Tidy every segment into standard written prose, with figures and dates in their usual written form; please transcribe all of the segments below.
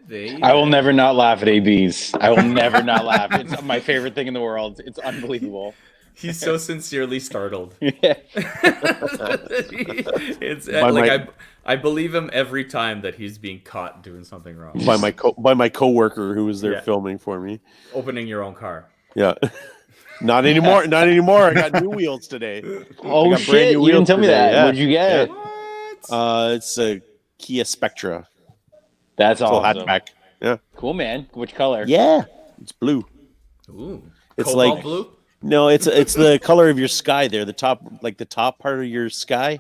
baby. I will never not laugh at ABs. I will never not laugh. It's my favorite thing in the world. It's unbelievable. He's so sincerely startled. Yeah. It's like I believe him every time that he's being caught doing something wrong. By my coworker who was there filming for me. Opening your own car. Yeah. Not anymore. Not anymore. I got new wheels today. Oh shit! You didn't tell me that. Yeah. What'd you get? What? It's a Kia Spectra. That's Full awesome. hatchback. Yeah. Cool, man. Which color? Yeah. It's blue. Ooh. It's Cobalt like blue. No, it's the color of your sky there. The top part of your sky.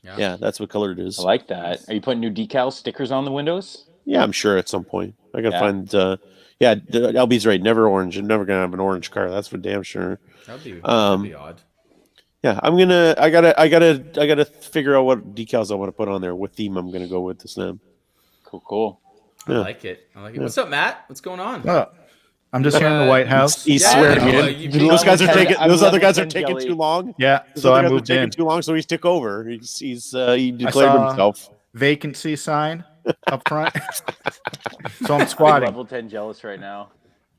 Yeah, that's what color it is. I like that. Are you putting new decals, stickers on the windows? Yeah, I'm sure at some point. I gotta find. LB's right. Never orange. I'm never gonna have an orange car. That's for damn sure. That'd be odd. Yeah, I gotta figure out what decals I want to put on there. What theme I'm gonna go with this time. Cool. I like it. Yeah. What's up, Matt? What's going on? I'm just here in the White House. He's swearing in. Those other guys are taking too long. Yeah, so I moved in. Too long, so he took over. He declared himself. Vacancy sign up front. So I'm squatting. Level 10 jealous right now.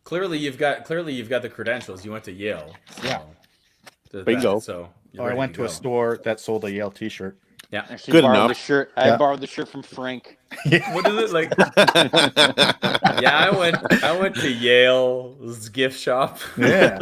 Clearly, you've got the credentials. You went to Yale. So Bingo. I went to a store that sold a Yale T-shirt. Yeah, actually good borrowed enough. The shirt. I borrowed the shirt from Frank. What is it like? Yeah, I went to Yale's gift shop. Yeah.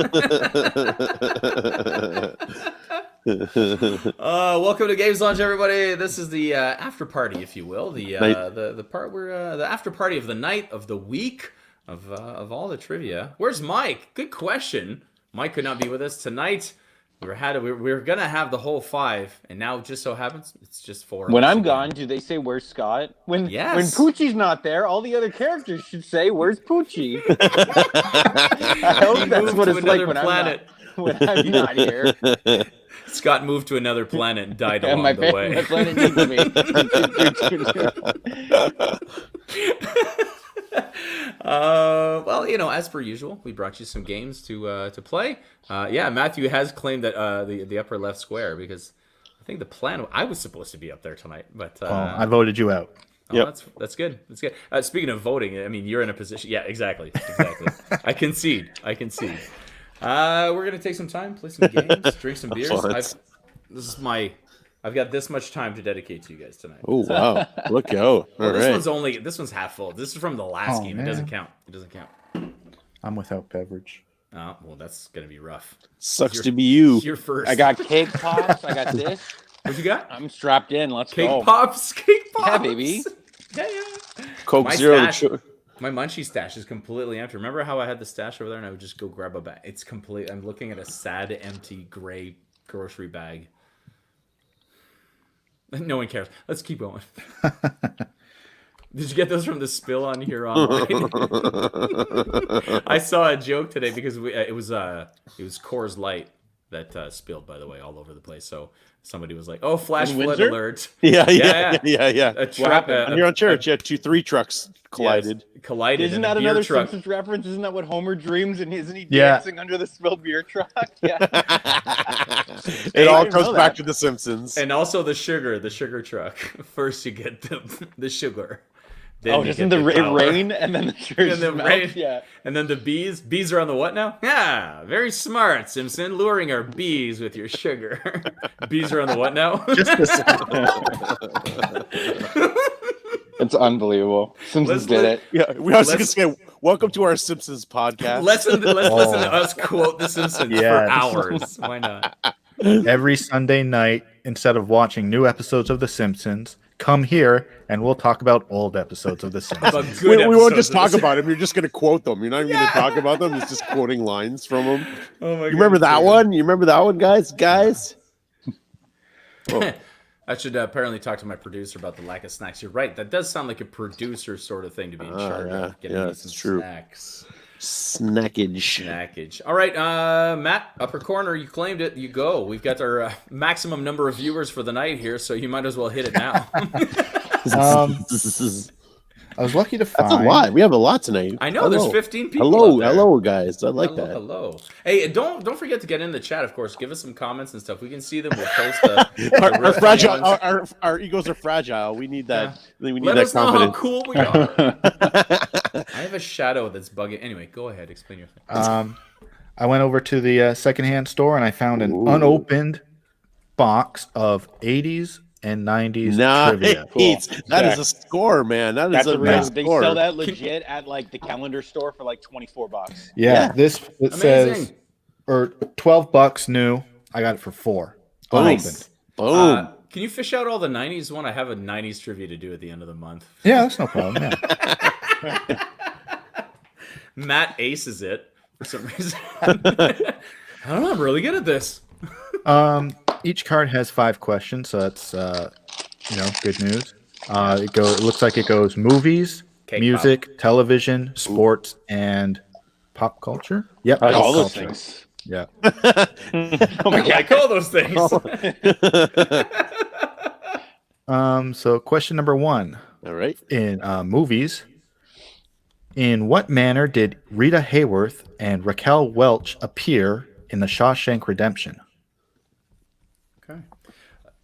Welcome to Games Launch, everybody. This is the after party, if you will, the part where the after party of the night, of the week, of all the trivia. Where's Mike? Good question. Mike could not be with us tonight. We were gonna have the whole 5, and now it just so happens it's just 4. When I'm gone, do they say where's Scott? When Poochie's not there, all the other characters should say where's Poochie. I hope that's what it's like when I'm not here. Scott moved to another planet and died along the way. My planet needs me. Well, as per usual, we brought you some games to play. Matthew has claimed that the upper left square, because I think the plan I was supposed to be up there tonight, but I voted you out. Yep. That's good. That's good. Speaking of voting, I mean, you're in a position. Yeah, exactly. I concede. We're gonna take some time, play some games, drink some beers. I've got this much time to dedicate to you guys tonight. Oh wow! Look out! This one's half full. This is from the last game. Man. It doesn't count. I'm without beverage. Oh, well, that's gonna be rough. Sucks to be you. You're first. I got cake pops. I got this. What you got? I'm strapped in. Let's go. Cake pops. Yeah, baby. Yeah. Coke Zero. My munchie stash is completely empty. Remember how I had the stash over there and I would just go grab a bag? It's complete. I'm looking at a sad, empty, gray grocery bag. No one cares. Let's keep going. Did you get those from the spill on here online? I saw a joke today because it was Coors Light that spilled, by the way, all over the place. So somebody was like, "Oh, flash flood alert!" Yeah. A truck here on church, three trucks collided. Yes, collided. Isn't that another Simpsons reference? Isn't that what Homer dreams? And isn't he Yeah. dancing under the spilled beer truck? Yeah. It all comes back to the Simpsons. And also the sugar truck. First you get the sugar. Then doesn't the rain and then the sugar rain? Yeah. And then the bees. Bees are on the what now? Yeah, very smart, Simpson. Luring our bees with your sugar. Bees are on the what now? Just It's unbelievable. Simpsons did it. Yeah, we also just say, welcome to our Simpsons podcast. Let's listen to us quote the Simpsons for hours. Why not? Every Sunday night, instead of watching new episodes of The Simpsons, come here and we'll talk about old episodes of The Simpsons. We won't just talk about them. You're just going to quote them. You're not even going to talk about them. It's just quoting lines from them. Oh my you remember that one? You remember that one, guys? I should apparently talk to my producer about the lack of snacks. You're right. That does sound like a producer sort of thing to be in charge of. Getting me some snacks. Snackage. All right, Matt, upper corner, you claimed it. You go. We've got our maximum number of viewers for the night here, so you might as well hit it now. I was lucky to find. That's a lot. We have a lot tonight. I know. There's 15 people. Hello, guys. I like that. Hello. Hey, don't forget to get in the chat. Of course, give us some comments and stuff. We can see them. We'll post the our fragile. Our egos are fragile. We need that. Yeah. We need that confidence. Know how cool we are. I have a shadow that's bugging. Anyway, go ahead. Explain your thing. I went over to the secondhand store and I found an unopened box of 80s and 90s trivia. Cool. That is a score, man. That's a real score. They sell that legit at like the calendar store for like $24. Yeah. It says or $12 new. I got it for $4. Unopened. Boom. Can you fish out all the 90s one? I have a 90s trivia to do at the end of the month. Yeah, that's no problem. Yeah. Matt aces it for some reason. I don't know. I'm really good at this. Each card has 5 questions, so that's good news. It looks like it goes movies, music, television, sports, and pop culture. Yep, all those things. Yeah. Oh my God, I call those things. So question number 1. All right. In movies, in what manner did Rita Hayworth and Raquel Welch appear in The Shawshank Redemption? Okay.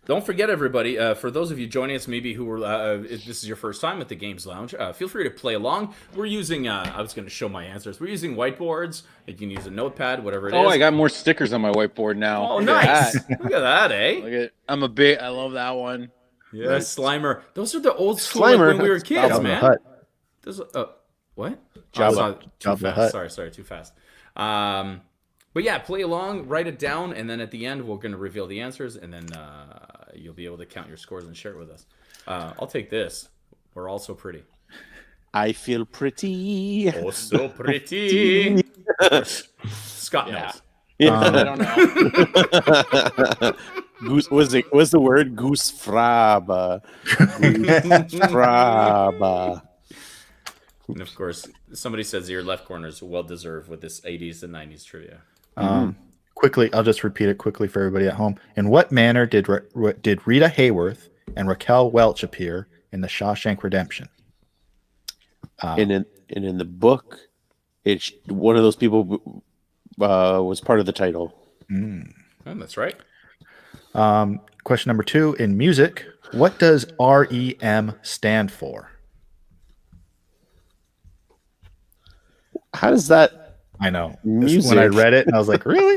Don't forget, everybody, for those of you joining us, maybe who were, if this is your first time at the Games Lounge, feel free to play along. We're using, I was going to show my answers. We're using whiteboards. You can use a notepad, whatever it is. Oh, I got more stickers on my whiteboard now. Oh, nice. Look at that, eh? I love that one. Yeah, nice. Slimer. Those are the old school like when we were kids, man. Those, what? Jabba the Hutt. Sorry, too fast. But yeah, play along, write it down, and then at the end, we're going to reveal the answers, and then you'll be able to count your scores and share it with us. I'll take this. We're all so pretty. I feel pretty. Oh, so pretty. Scott knows. Yeah. I don't know. Goose was the word goose fraba. Goose fraba. And of course, somebody says your left corner is well deserved with this 80s and 90s trivia. Quickly, I'll just repeat it quickly for everybody at home. In what manner did Rita Hayworth and Raquel Welch appear in The Shawshank Redemption? And in the book, it's one of those people was part of the title. Oh, that's right. Question number 2. In music, what does R.E.M. stand for? How does that? I know. Music. When I read it, and I was like, really?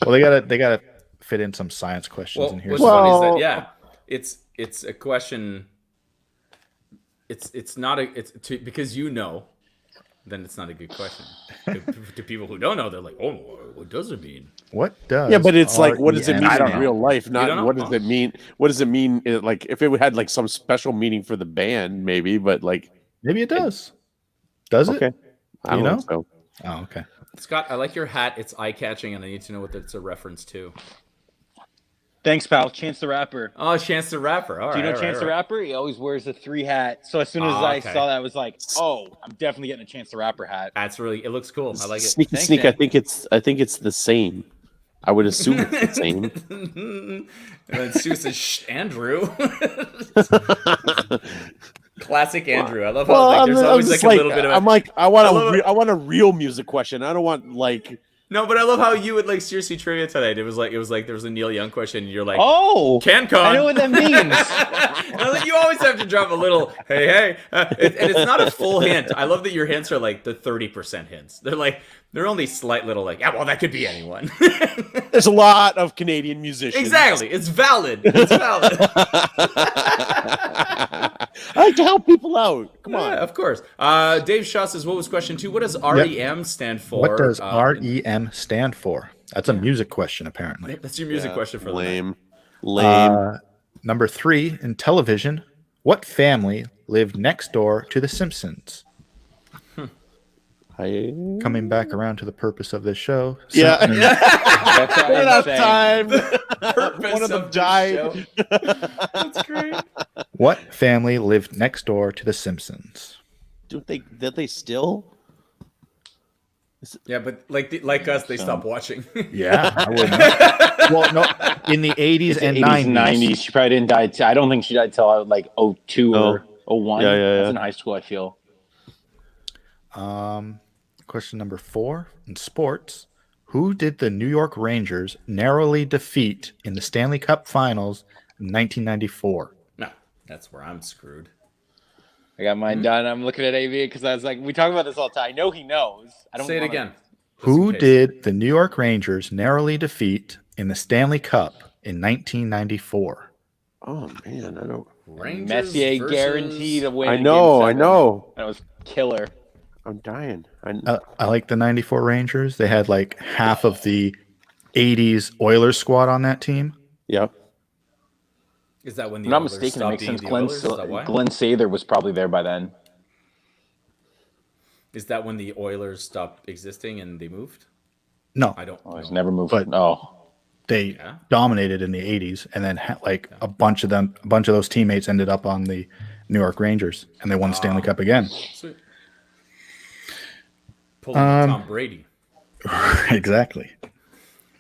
Well, they gotta fit in some science questions in here. What's funny is that it's a question. It's not because then it's not a good question. To people who don't know, they're like, oh, what does it mean? What does? Yeah, but it's like, what does it mean in real life? Not what does it mean? What does it mean? Like, if it had like some special meaning for the band, maybe, but like maybe it does. Does it? Okay. I don't know. So. Oh, okay. Scott, I like your hat. It's eye-catching, and I need to know what it's a reference to. Thanks, pal. Chance the Rapper. Oh, Chance the Rapper. All right. Do you know Chance the Rapper? He always wears a 3 hat. So as soon as I saw that, I was like, oh, I'm definitely getting a Chance the Rapper hat. That's it looks cool. I like it. Sneak. I think it's the same. I would assume it's the same. And then Sue says, Andrew. Classic Andrew. I love how there's always like a little bit of. I want a real music question. I don't want like. No, but I love how you would like seriously trivia tonight. It was like there was a Neil Young question, and you're like, oh, CanCon. I know what that means. And you always have to drop a little, hey, and it's not a full hint. I love that your hints are like the 30% hints. They're only slight little like, yeah, well, that could be anyone. There's a lot of Canadian musicians. Exactly, it's valid. It's valid. I like to help people out. Come on. Of course. Dave Shaw says, what was question 2? What does REM stand for? What does REM stand for? That's a music question, apparently. That's your music question for lame. Number 3, in television, what family lived next door to The Simpsons? Coming back around to the purpose of this show. Yeah. That's time. One of them died. That's great. What family lived next door to The Simpsons? Did they still? Yeah, but like us, they stopped watching. Yeah, I wouldn't. Well, no, in the 80s and 90s. She probably didn't die. I don't think she died till like 02 or 01. Yeah. That's in high school, I feel. Question number 4 in sports. Who did the New York Rangers narrowly defeat in the Stanley Cup Finals in 1994? No, that's where I'm screwed. I got mine done. I'm looking at AV because I was like, we talk about this all the time. I know he knows. I don't say it again. Who did the New York Rangers narrowly defeat in the Stanley Cup in 1994? Oh man, I don't. Rangers Messier versus... guaranteed to win. I know. That was killer. I'm dying. I like the 94 Rangers. They had like half of the 80s Oilers squad on that team. Yep. Is that when the I'm not Oilers mistaken, it makes sense. Glenn Sather was probably there by then. Is that when the Oilers stopped existing and they moved? No. I don't know. It's never moved. But they dominated in the 80s, and then a bunch of those teammates ended up on the New York Rangers, and they won the Stanley Cup again. Sweet. Pulling Tom Brady. Exactly.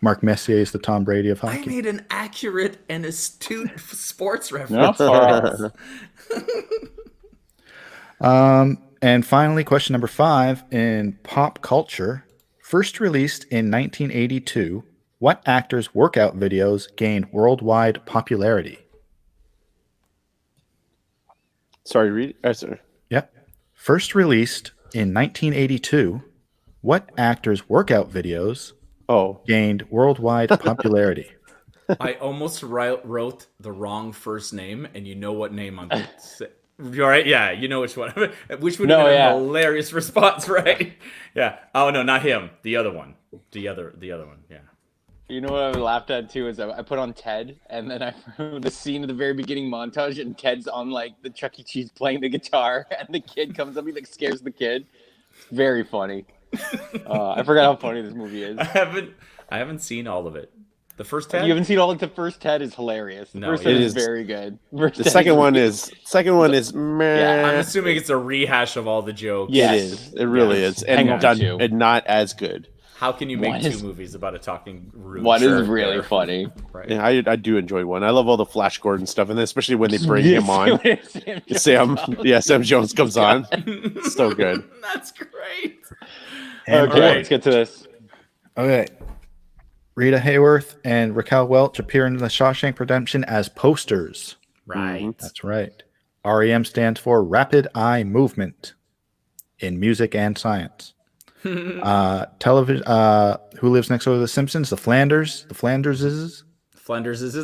Mark Messier is the Tom Brady of hockey. I made an accurate and astute sports reference. And finally, question number 5 in pop culture. First released in 1982, what actor's workout videos gained worldwide popularity? Sorry, read. Sorry. Yep. First released in 1982, what actor's workout videos gained worldwide popularity? I almost wrote the wrong first name, and you know what name I'm saying. All right, yeah, you know which one. Which would have been a hilarious response, right? Yeah. Oh no, not him. The other one. The other one. Yeah. You know what I laughed at too is I put on Ted, and then I the scene at the very beginning montage, and Ted's on like the Chuck E. Cheese playing the guitar, and the kid comes up, he like scares the kid. It's very funny. I forgot how funny this movie is. I haven't seen all of it. The first Ted? You haven't seen all of the first Ted is hilarious. The first Ted is very good. The second one is meh. Yeah, I'm assuming it's a rehash of all the jokes. Yeah, it is. It really is. And not as good. How can you make two movies about a talking rude One is really funny. Right. Yeah, I do enjoy one. I love all the Flash Gordon stuff, and especially when they bring him on. Sam Jones comes on. So good. That's great. Okay, let's get to this. Okay. Rita Hayworth and Raquel Welch appear in The Shawshank Redemption as posters. Right. Mm-hmm. That's right. REM stands for Rapid Eye Movement in music and science. Television. Who lives next door to The Simpsons? The Flanderses.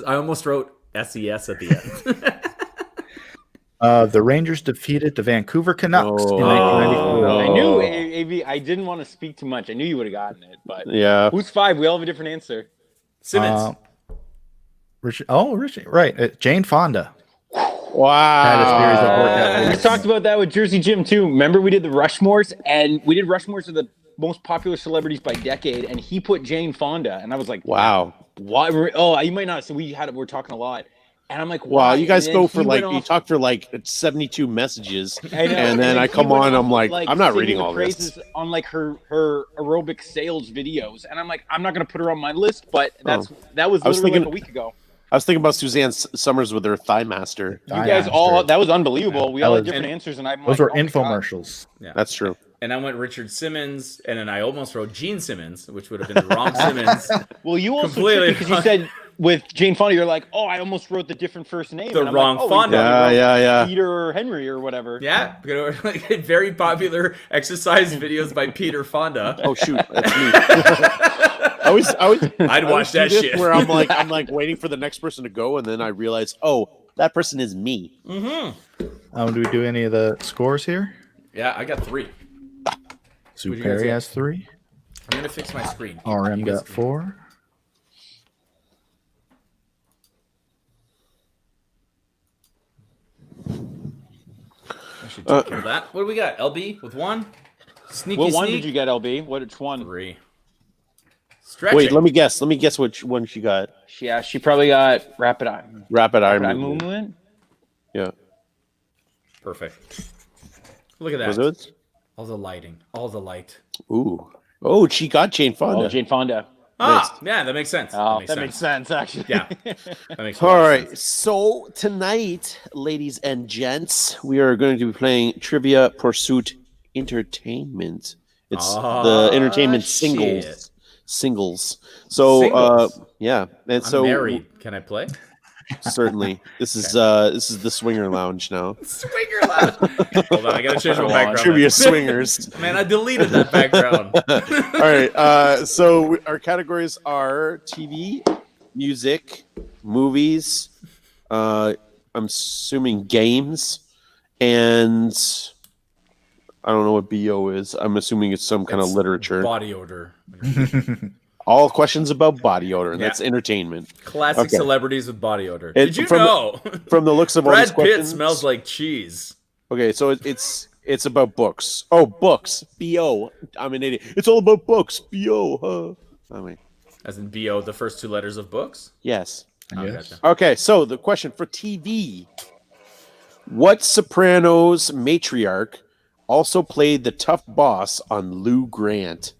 I almost wrote SES at the end. The Rangers defeated the Vancouver Canucks in 1994. I knew, AV, I didn't want to speak too much. I knew you would have gotten it, but who's 5? We all have a different answer. Simmons. Richard, right. Jane Fonda. Wow. We talked about that with Jersey Jim, too. Remember we did the Rushmores, and we did Rushmores of the most popular celebrities by decade, and he put Jane Fonda, and I was like, wow. Why? Oh, you might not. So we're talking a lot. And I'm like, wow, you guys go for you talk for 72 messages, and then I come on, I'm like, I'm not reading all this. On like her aerobic sales videos, and I'm like, I'm not gonna put her on my list, but that was literally like a week ago. I was thinking about Suzanne Summers with her Thigh Master. You guys that was unbelievable. We all had different answers, and those were infomercials. Yeah, that's true. And I went Richard Simmons, and then I almost wrote Gene Simmons, which would have been the wrong Simmons. Well, you also because you said with Jane Fonda, you're like, oh, I almost wrote the different first name. The wrong Fonda. Yeah. Peter or Henry or whatever. Yeah, very popular exercise videos by Peter Fonda. Oh shoot, that's me. I'd watch that shit. Where I'm like waiting for the next person to go, and then I realize, oh, that person is me. Mm-hmm. Do we do any of the scores here? Yeah, I got 3. Sue Perry has 3. I'm gonna fix my screen. RM got 4. I should take care of that. What do we got? LB with 1. What one did you get, LB? Which one? 3. Stretching. Wait, let me guess. Which one she got. Yeah, she probably got Rapid Eye Movement. Yeah. Perfect. Look at that. Was it? All the lighting. All the light. Ooh. Oh, she got Jane Fonda. Oh, Jane Fonda. Ah, yeah, that makes sense. Oh, that makes sense, actually. Yeah, that makes a All lot of right. sense. So tonight, ladies and gents, we are going to be playing Trivia Pursuit Entertainment. It's the entertainment Shit. singles. So Singles? yeah, and I'm so married. Can I play? certainly this is the swinger lounge now. Swinger lounge. Hold on, I gotta change my background. Trivia then. swingers. Man, I deleted that background. All right. So our categories are TV, music, movies. I'm assuming games, and I don't know what BO is. I'm assuming it's some kind of literature. Body odor. All questions about body odor, and that's entertainment. Classic Okay. celebrities with body odor. And Did you from know? From the looks of all these Brad Pitt questions, smells like cheese. Okay, so it's about books. Oh, books. BO. I'm an idiot. It's all about books. BO. Huh? Oh, wait. As in BO, the first two letters of books? Yes. Oh, Yes. gotcha. Okay, so the question for TV. What Sopranos matriarch also played the tough boss on Lou Grant?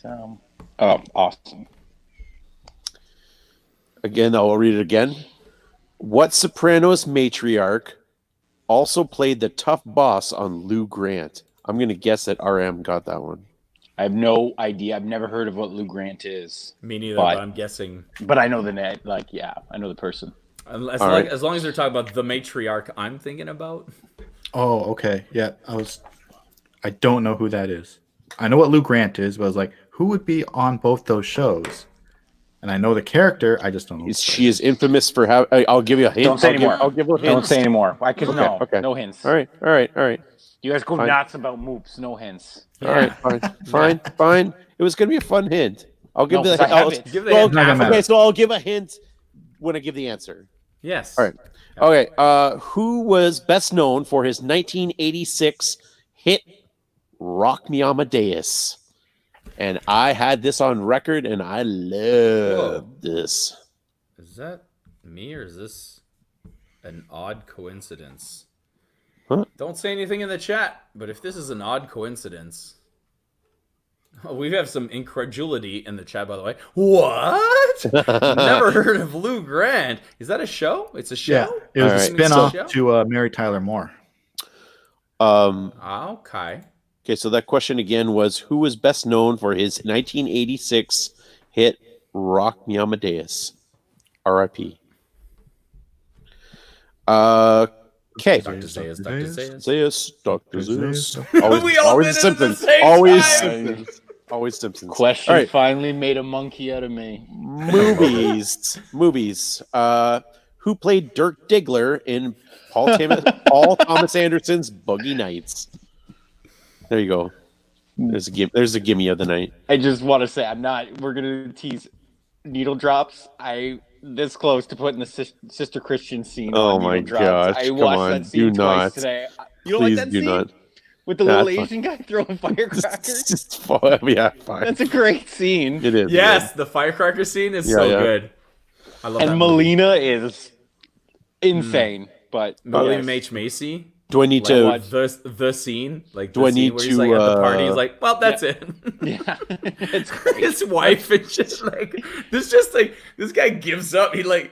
So, oh, awesome. Again, I'll read it again. What Sopranos matriarch also played the tough boss on Lou Grant? I'm going to guess that RM got that one. I have no idea. I've never heard of what Lou Grant is. Me neither, but I'm guessing. But I know the net. Like, yeah, I know the person. As long as they're talking about the matriarch I'm thinking about. Oh, okay. Yeah, I don't know who that is. I know what Lou Grant is, but I was like, who would be on both those shows? And I know the character. I just don't know. She is infamous for how. I'll give you a hint. Don't say anymore. I'll give you a hint. Don't say anymore. I can no. Okay. No hints. All right. You guys go Fine. nuts about moops. No hints. All right, fine. It was going to be a fun hint. I'll give No, the. 'cause I have it. Give the hint after. Okay, so I'll give a hint when I give the answer. Yes. All right. Okay. Who was best known for his 1986 hit "Rock Me Amadeus"? And I had this on record, and I love this. Is that me or is this an odd coincidence? Huh? Don't say anything in the chat, but if this is an odd coincidence. Oh, we have some incredulity in the chat, by the way. What? Never heard of Lou Grant. Is that a show? It's a show? Yeah, it was All a right. spin-off So- to Mary Tyler Moore. Okay. Okay, so that question again was who was best known for his 1986 hit "Rock Me Amadeus"? R.I.P. Okay. Dr. Zayas, Dr. Zayas. Zeus, Dr. Zeus. We all Always did it the at the Simpsons. same Always time. Simpsons. Always Simpsons. Question All right. finally made a monkey out of me. Movies. Who played Dirk Diggler in Paul Thomas Anderson's Boogie Nights? There you go. There's a gimme of the night. I just want to say we're going to tease needle drops. This close to putting the Sister Christian scene Oh on my Needle Drops. gosh, I come watched on, that scene do twice not. today. You don't Please like that do scene? not. With the Nah, little it's Asian guy throwing firecrackers? Just fine. Yeah, fine. That's a great scene. It is. Yes, the firecracker scene is so yeah. good. I love that And movie. Melina is insane. But William yes. H. Macy. Do I need Like, to? what, the scene, like Do the I scene need where he's to, like at the party, he's like, well, that's it. Yeah, it's great. His wife and just like this guy gives up. He like,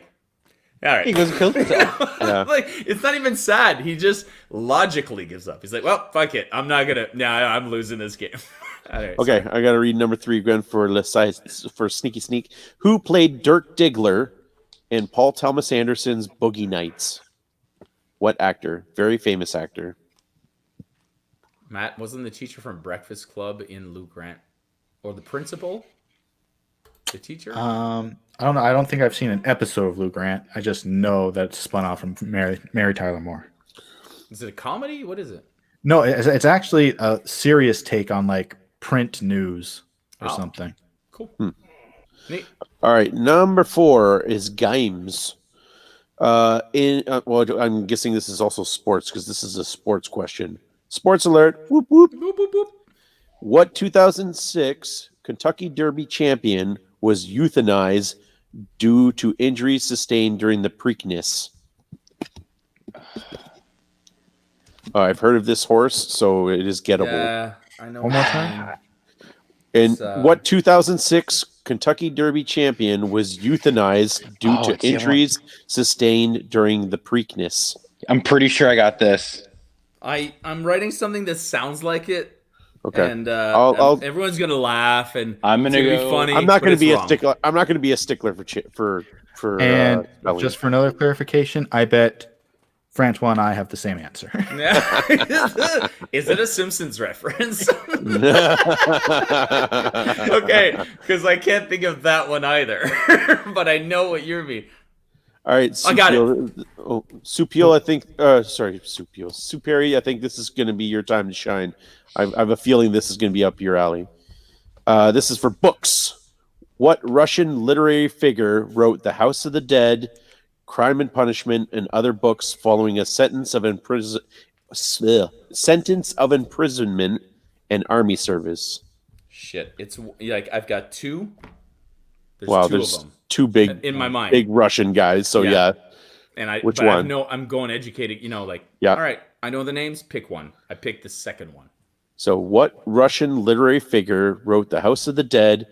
all right, He goes and kills himself. Yeah. Like it's not even sad. He just logically gives up. He's like, well, fuck it. I'm not gonna. Nah, I'm losing this game. All right, Okay, I got to read number 3 again for Sneaky Sneak. Who played Dirk Diggler in Paul Thomas Anderson's Boogie Nights? What actor? Very famous actor. Matt wasn't the teacher from Breakfast Club in Lou Grant, or the principal, the teacher. I don't know. I don't think I've seen an episode of Lou Grant. I just know that it's spun off from Mary Tyler Moore. Is it a comedy? What is it? No, it's actually a serious take on like print news or Oh. something. Cool. Neat. All right, number 4 is games. Well, I'm guessing this is also sports because this is a sports question. Sports alert! Whoop whoop. Boop, boop, boop. What 2006 Kentucky Derby champion was euthanized due to injuries sustained during the Preakness? I've heard of this horse, so it is gettable. Yeah, I know. One more time? And what 2006 Kentucky Derby champion was euthanized due to injuries sustained during the Preakness? I'm pretty sure I got this. I'm writing something that sounds like it. Okay. And everyone's gonna laugh, and I'm gonna be go. funny. I'm not going to be wrong. a stickler. I'm not going to be a stickler for. And spelling. just for another clarification, I bet Francois and I have the same answer. Is it a Simpsons reference? Okay, because I can't think of that one either. But I know what you mean. All right, I got it. Oh, Supil, I think. Sorry, Supil. Superi, I think this is going to be your time to shine. I have a feeling this is going to be up your alley. This is for books. What Russian literary figure wrote The House of the Dead, Crime and Punishment, and other books following a sentence of imprisonment and army service? Shit, it's like I've got two. There's two there's of them two big in my mind, big Russian guys. So yeah. And which one? I'm going educated. All right, I know the names. Pick one. I picked the second one. So, what Russian literary figure wrote The House of the Dead,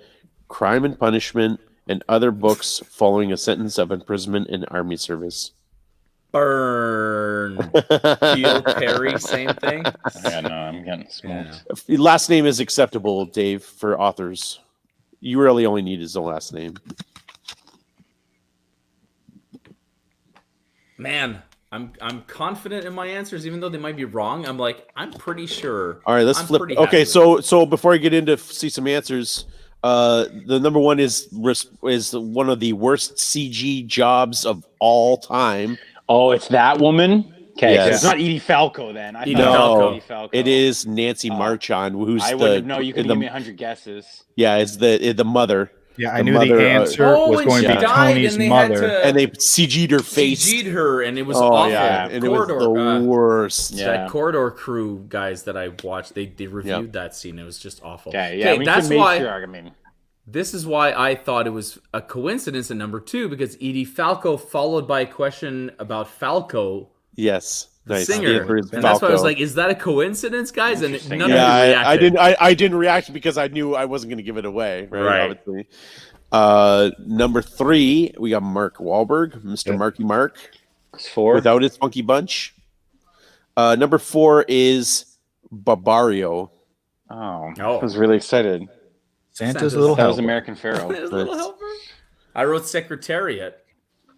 Crime and Punishment, and other books following a sentence of imprisonment in army service? Burn. Keel Perry, same thing. Yeah, no, I'm getting smoked. Yeah. Last name is acceptable, Dave, for authors. You really only need his last name. Man, I'm confident in my answers, even though they might be wrong. I'm pretty sure. All right, let's flip. Okay, so before I get into see some answers, the number one is one of the worst CG jobs of all time. Oh, it's that woman. Okay, yes. It's not Edie Falco then. Edie Falco. It is Nancy Marchand, who's I wouldn't know. You could give me 100 guesses. Yeah, it's the mother. Yeah, I knew the answer was going to be Tony's mother. And they CG'd her face. CG'd her, and it was awful. Yeah, and Corridor, it was the worst. That Corridor Crew guys that I watched, they reviewed that scene. It was just awful. Okay, that's why. This is why I thought it was a coincidence at number 2, because Edie Falco followed by a question about Falco. Yes. The nice. singer, and that's why I was like, "Is that a coincidence, guys?" And none of you I reacted. I didn't react because I knew I wasn't going to give it away. Right. Obviously. Number 3, we got Mark Wahlberg, Mr. Marky Mark, without his funky bunch. Number 4 is Barbario. Oh, I was really excited. Santa's Little Helper. That was American Pharaoh. Little Helper. I wrote Secretariat,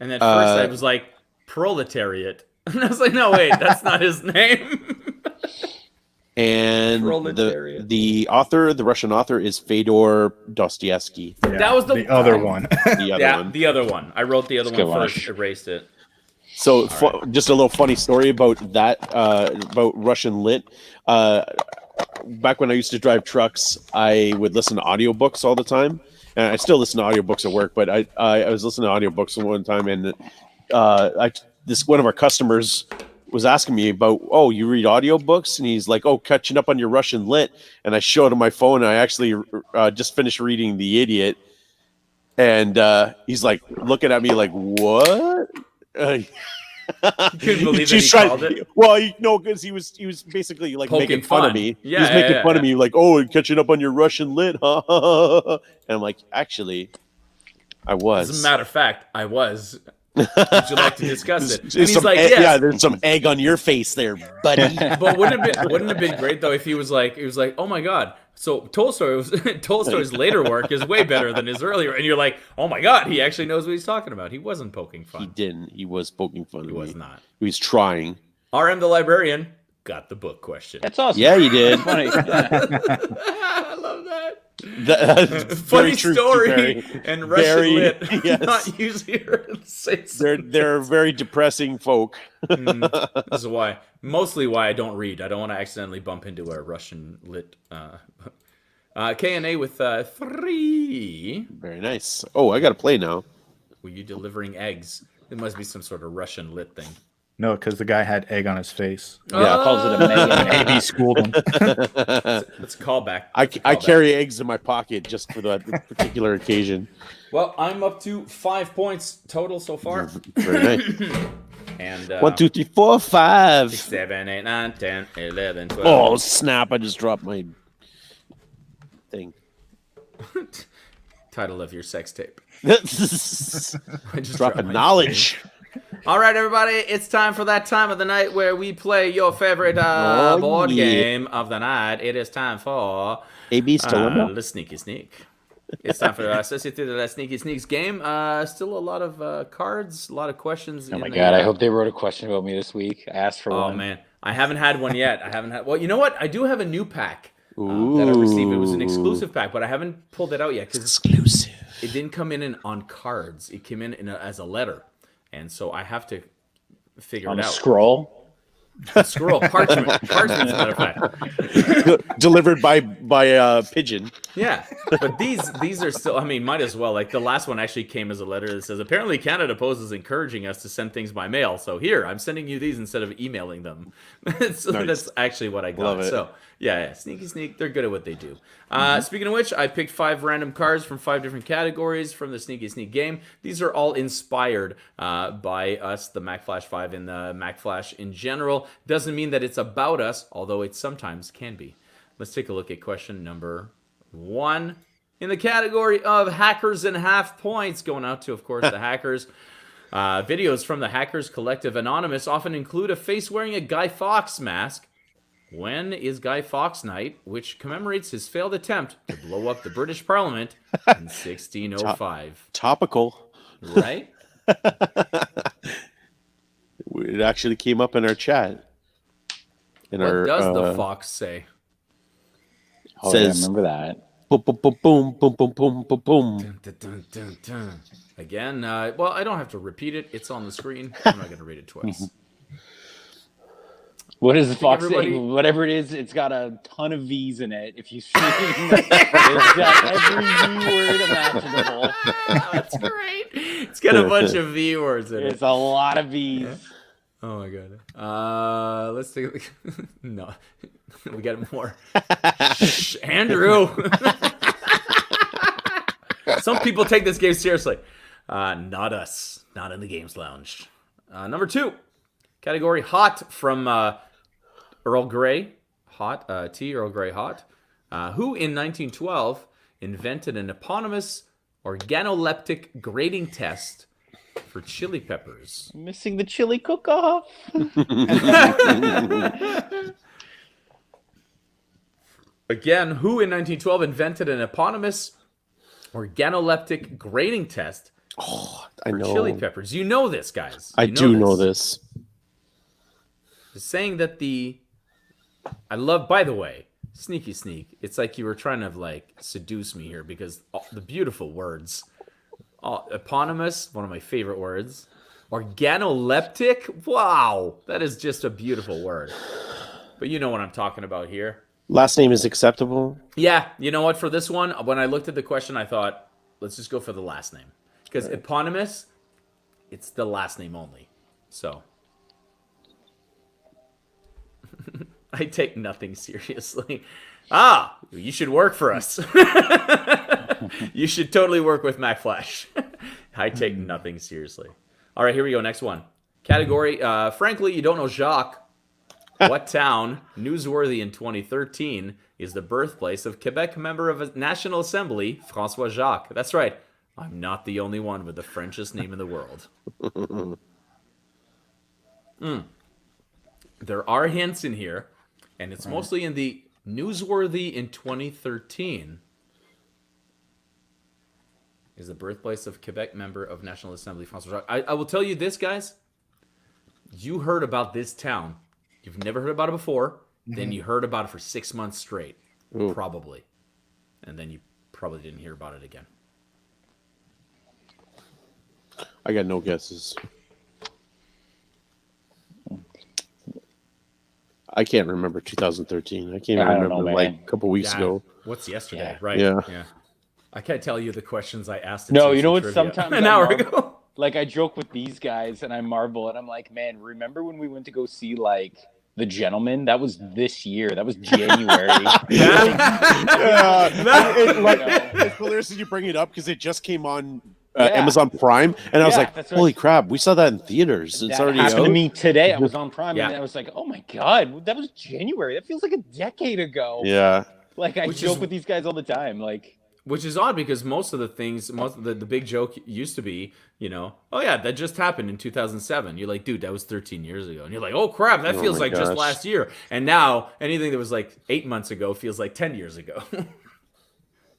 and at first I was like Proletariat. And I was like, no, wait, that's not his name. And the author, the Russian author, is Fyodor Dostoevsky. Yeah, that was the other one. The other one. I wrote the other one first, erased it. So, just a little funny story about that, about Russian lit. Back when I used to drive trucks, I would listen to audiobooks all the time. And I still listen to audiobooks at work, but I was listening to audiobooks one time, and one of our customers was asking me about, oh, you read audiobooks? And he's like, oh, catching up on your Russian lit. And I showed him my phone, and I actually just finished reading The Idiot. And he's like looking at me like, what? Couldn't believe that he called it. Well, because he was basically like making fun of me. Yeah, he was making fun of me, like, oh, catching up on your Russian lit, and I'm like, actually, I was. As a matter of fact, I was. Would you like to discuss it? And he's like, yes. Yeah, there's some egg on your face there, buddy. But wouldn't it have been great though if he was like, oh my god. So Tolstoy's later work is way better than his earlier, and you're like, oh my god, he actually knows what he's talking about. He wasn't poking fun. He didn't. He was poking fun. He was not. He was trying. RM the librarian got the book question. That's awesome. Yeah, he did. Funny. I love that. Funny story and Russian lit. Yes. Not easier. They're very depressing folk. This is mostly why I don't read. I don't want to accidentally bump into a Russian lit. K&A with 3. Very nice. Oh, I got to play now. Were you delivering eggs? It must be some sort of Russian lit thing. No, because the guy had egg on his face. Yeah, calls it a Megan. Maybe schooled him. It's a callback. I carry eggs in my pocket just for that particular occasion. Well, I'm up to 5 points total so far. Very nice. And 1, 2, 3, 4, 5. 6, 7, 8, 9, 10, 11, 12. Oh, snap. I just dropped my thing. Title of your sex tape. Just I just dropping dropped my knowledge. All right, everybody, it's time for that time of the night where we play your favorite board game of the night. It is time for AB still in there? the Sneaky Sneak. It's time for Société de la Sneaky Sneaks game. Still a lot of cards, a lot of questions. Oh my god! I hope they wrote a question about me this week. I asked for one. Oh man, I haven't had one yet. Well, you know what? I do have a new pack that I received. It was an exclusive pack, but I haven't pulled it out yet because Exclusive. it didn't come in on cards. It came in as a letter, and so I have to figure On it a out. scroll. Scroll parchment, as a matter of fact. Delivered by pigeon. Yeah, but these are still. I mean, might as well. Like the last one actually came as a letter that says, "Apparently, Canada Post is encouraging us to send things by mail. So here, I'm sending you these instead of emailing them." So Nice. that's actually what I got. Love it. So yeah, Sneaky Sneak. They're good at what they do. Speaking of which, I picked 5 random cards from 5 different categories from the Sneaky Sneak game. These are all inspired by us, the Mack Flash 5 and the Mack Flash in general. Doesn't mean that it's about us, although it sometimes can be. Let's take a look at question number 1 in the category of hackers and half points, going out to, of course, the hackers. Videos from the Hackers Collective Anonymous often include a face wearing a Guy Fawkes mask. When is Guy Fawkes Night, which commemorates his failed attempt to blow up the British Parliament in 1605? Topical. Right? It actually came up in our chat. What does the fox say? Oh, Says- yeah, I remember that. Boom, boom, boom, boom, boom, boom, boom, boom, boom. Dun, dun, dun, dun, dun. Again, well, I don't have to repeat it. It's on the screen. I'm not going to read it twice. What is the fox everybody- saying? Whatever it is, it's got a ton of V's in it. If you see it, it's got every V word imaginable. That's great. It's got a bunch of V words in it. It's a lot of V's. Oh my god. Let's take a look. No, we got more. Shh, Andrew. Some people take this game seriously. Not us. Not in the Games Lounge. Number 2, category hot from Earl Grey. Hot. Tea Earl Grey hot. Who in 1912 invented an eponymous organoleptic grading test for chili peppers? Missing the chili cook-off. Again, who in 1912 invented an eponymous organoleptic grading test I for know. chili peppers? You know this, guys. I You do know this. Saying that I love, by the way, Sneaky Sneak. It's like you were trying to like seduce me here because the beautiful words. Eponymous, one of my favorite words. Organoleptic, wow, that is just a beautiful word. But you know what I'm talking about here. Last name is acceptable. Yeah, you know what? For this one, when I looked at the question, I thought, let's just go for the last name. Because eponymous, it's the last name only. So, I take nothing seriously. You should work for us. You should totally work with Mack Flash. I take nothing seriously. All right, here we go. Next one. Category, frankly, you don't know Jacques. What town, newsworthy in 2013, is the birthplace of Quebec member of a National Assembly, François Jacques? That's right. I'm not the only one with the Frenchest name in the world. There are hints in here, and it's mostly in the newsworthy in 2013 is the birthplace of Quebec member of National Assembly, François Jacques. I will tell you this, guys. You heard about this town. You've never heard about it before. Then you heard about it for 6 months straight. Ooh. Probably. And then you probably didn't hear about it again. I got no guesses. I can't remember 2013. I can't I don't remember know, like man. a couple weeks Yeah. ago. What's yesterday? Yeah. Right. Yeah. I can't tell you the questions I asked. at No, you CC know what? Trivia Sometimes an I hour marvel- ago. Like, I joke with these guys, and I marvel, and I'm like, man, remember when we went to go see, like, The Gentleman? That was this year. That was January. It's hilarious that you bring it up because it just came on Yeah. Amazon Prime, and I was Yeah, like, that's what- "Holy crap! We saw that in theaters. It's That already happened out." to me today. I was on Prime, Yeah. and I was like, oh my God, that was January. That feels like a decade ago. Yeah, Like, I Which joke is- with these guys all the time. Like, Which is odd because most of the things, the big joke used to be, oh yeah, that just happened in 2007. You're like, dude, that was 13 years ago. And you're like, oh crap, that feels like just last year. And now anything that was like 8 months ago feels like 10 years ago. It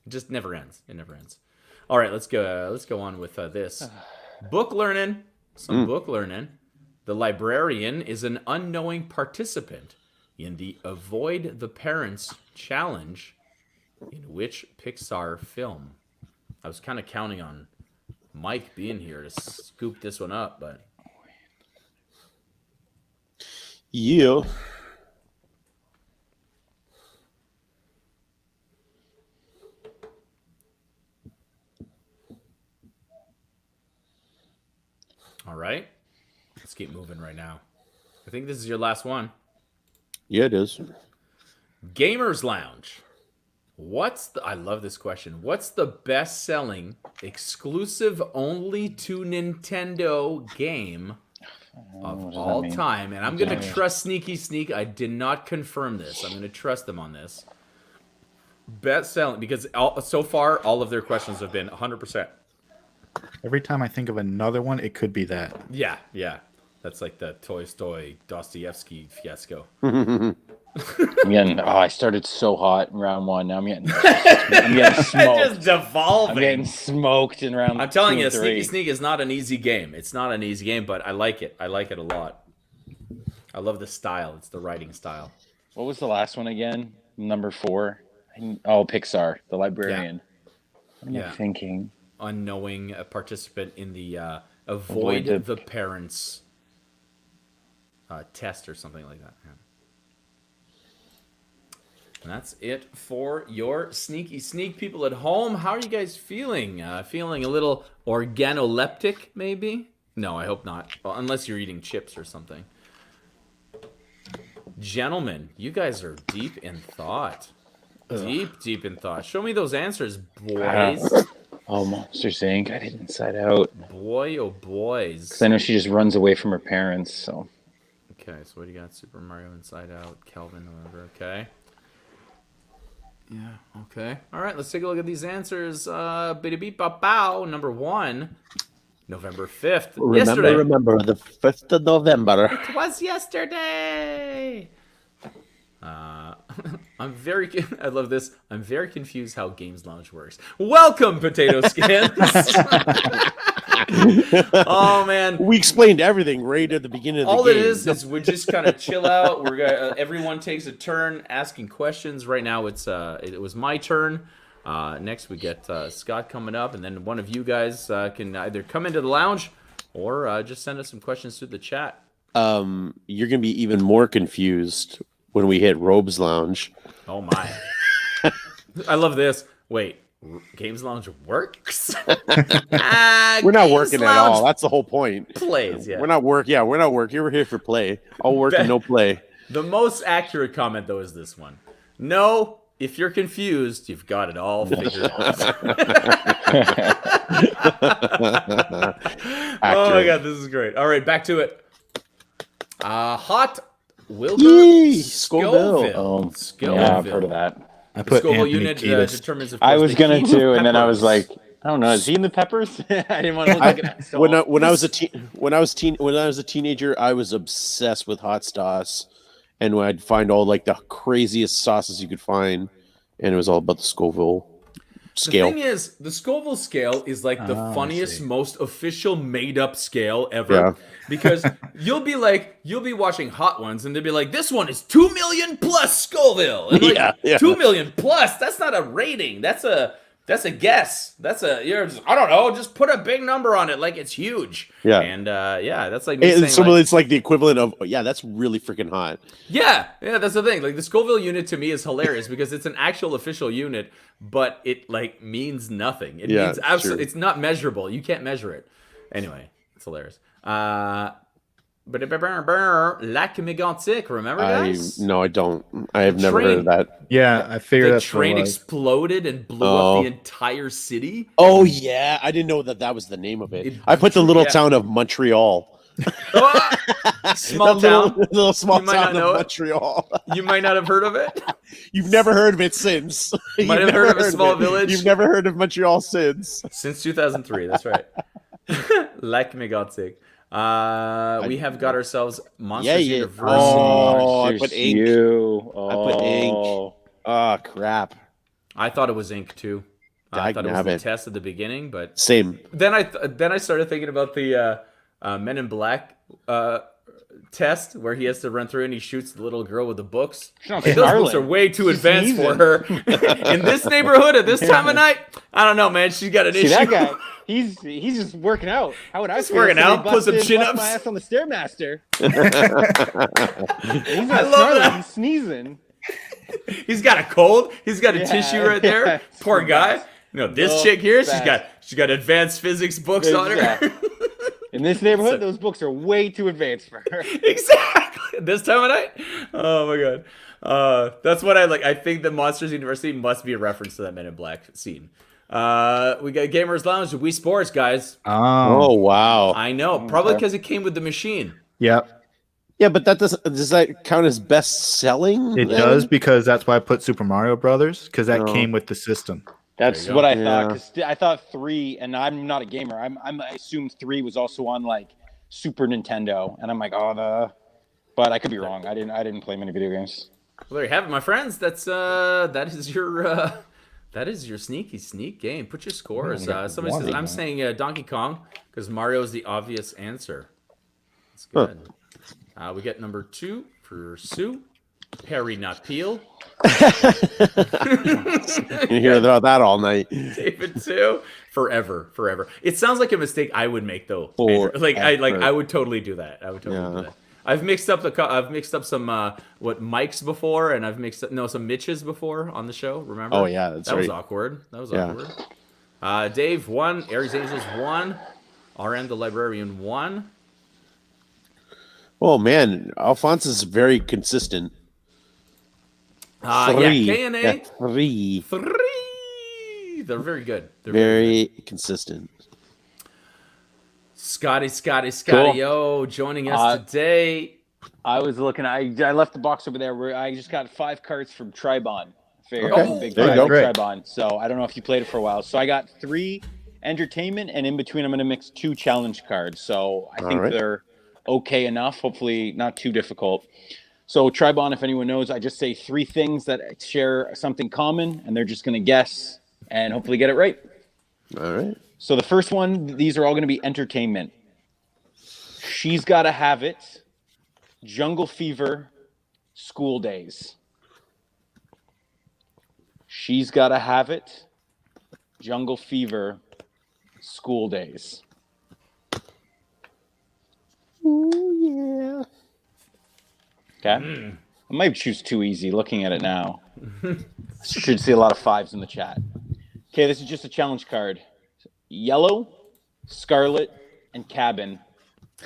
just never ends. It never ends. All right, let's go on with this. Book learning. Some book learning. The librarian is an unknowing participant in the Avoid the Parents challenge. In which Pixar film? I was kind of counting on Mike being here to scoop this one up, but yeah. All right, let's keep moving right now. I think this is your last one. Yeah, it is. Gamers Lounge. I love this question. What's the best-selling, exclusive only to Nintendo game of all time? And I'm going to trust Sneaky Sneak. I did not confirm this. I'm going to trust them on this. Best-selling, because so far, all of their questions have been 100%. Every time I think of another one, it could be that. Yeah. That's like the Toy Story Dostoevsky fiasco. I started so hot in round 1. Now I'm getting smoked. Just devolving. I'm getting smoked in round 2 I'm telling you, and 3. Sneaky Sneak is not an easy game. It's not an easy game, but I like it. I like it a lot. I love the style. It's the writing style. What was the last one again? Number 4. Pixar, the librarian. What am I thinking? Unknowing participant in the Avoid the Parents test or something like that. Yeah. And that's it for your Sneaky Sneak. People at home, how are you guys feeling? Feeling a little organoleptic, maybe? No, I hope not. Well, unless you're eating chips or something. Gentlemen, you guys are deep in thought. Deep in thought. Show me those answers, boys. Monsters Inc. I did Inside Out. Boy, oh boys. Because I know she just runs away from her parents, so. Okay, so what do you got? Super Mario, Inside Out, Kelvin, whatever. Okay. Yeah, okay. All right, let's take a look at these answers. Biddy beep bop bow. Number 1, November 5th. Yesterday. Remember, the 5th of November. It was yesterday. I love this. I'm very confused how Games Lounge works. Welcome, Potato Skins. Oh man, we explained everything right at the beginning of the game. All it is we just kind of chill out. Everyone takes a turn asking questions. Right now, it was my turn. Next, we get Scott coming up, and then one of you guys can either come into the lounge or just send us some questions through the chat. You're gonna be even more confused when we hit R.O.B.E.S Lounge. Oh my! I love this. Wait. Games Lounge works? We're not working at all. That's the whole point. Plays, yeah. We're not working. We're here for play. All work and no play. The most accurate comment, though, is this one. No, if you're confused, you've got it all figured out. Oh my god, this is great. All right, back to it. Hot Wilbur Scoville. Scoville. Yeah, I've heard of that. I put Scoville unit determines if I was gonna too, and then I was like, I don't know, is he in the peppers? I didn't want to look at that. When I was a teenager, I was obsessed with hot sauce, and I'd find all like the craziest sauces you could find, and it was all about the Scoville scale. The thing is, the Scoville scale is like the funniest, most official made-up scale ever. Yeah. Because you'll be watching Hot Ones, and they'll be like, this one is 2 million plus Scoville. And like, 2 million plus, that's not a rating. That's a guess. I don't know, just put a big number on it like it's huge. Yeah. And that's like me saying, it's like the equivalent of, that's really freaking hot. Yeah, that's the thing. Like the Scoville unit to me is hilarious because it's an actual official unit, but it like means nothing. It means absolutely, it's not measurable. You can't measure it. Anyway, it's hilarious. Lac Mégantic, remember guys? No, I don't. I have never heard of that. Yeah, I figured the train exploded and blew up the entire city. Oh yeah, I didn't know that was the name of it. I put the little town of Montreal. Small That town. little small You might town not know of it. Montreal. You might not have heard of it. You've never heard of it since. Might You've have heard never of a small it. village. You've never heard of Montreal since. Since 2003, that's right. Like me God's sake. We have got ourselves Monsters Yeah. University. Oh, I Monsters put ink. U. I put ink. Oh. Oh, crap. I thought it was ink too. I thought it was the Dagnabbit. test at the beginning, but Same. then I started thinking about the Men in Black test where he has to run through and he shoots the little girl with the books. not Like, those books snarling. are way too She's advanced for sneezing. her in this neighborhood at this time of night. I don't know, man. She's got an See issue. that guy? He's just working out. How would I Just feel? working Somebody out, put some busted, chin-ups. bust my ass on the stairmaster. He's I not love snarling. that. He's sneezing. He's got a cold. He's got a Yeah, tissue right there. yeah. Poor guy. You know, this No, chick here, bad. she's got advanced physics books on her. Yeah. In this neighborhood, So- those books are way too advanced for her. Exactly. This time of night. Oh my god. That's what I like. I think the Monsters University must be a reference to that Men in Black scene. We got Gamers Lounge, Wii Sports, guys. Oh, wow. I know, probably because it came with the machine. Yep. Yeah, but does that count as best selling? It does because that's why I put Super Mario Brothers because that Oh. came with the system. That's There you what go. I thought. Yeah. 'Cause I thought 3, and I'm not a gamer. I assumed 3 was also on like Super Nintendo, and I'm like, but I could be wrong. I didn't play many video games. Well, there you have it, my friends. That is your sneaky sneak game. Put your scores. Somebody says I'm saying Donkey Kong because Mario is the obvious answer. That's good. We get number 2 for Sue. Harry, not Peel. You hear about that all night. David 2. Forever. It sounds like a mistake I would make though. Forever. I would totally do that. I would totally do that. I've mixed up some Mikes before, and I've mixed up some Mitches before on the show. Remember? Oh, yeah, that's that was right. awkward. That was Yeah. awkward. Dave 1, Aries Angels 1, RM the Librarian 1. Oh, man. Alphonse is very consistent. Yeah, K&A Yeah, 3. 3. They're very good. They're Very consistent. Scotty, Cool. yo, joining us today. I was looking. I left the box over there where I just got 5 cards from Tribon. Figure Okay. I'm a big There you fan go. of Great. Tribon. So I don't know if you played it for a while. So I got 3 entertainment, and in between I'm going to mix 2 challenge cards. So I think right. they're okay enough. Hopefully not too difficult. So Tribon, if anyone knows, I just say 3 things that share something common, and they're just going to guess and hopefully get it right. All right. So the first one, these are all going to be entertainment. She's Gotta Have It, Jungle Fever, School Days. She's Gotta Have It, Jungle Fever, School Days. Ooh, yeah. Okay? I might choose too easy looking at it now. Should see a lot of 5s in the chat. Okay, this is just a challenge card. Yellow, Scarlet, and Cabin.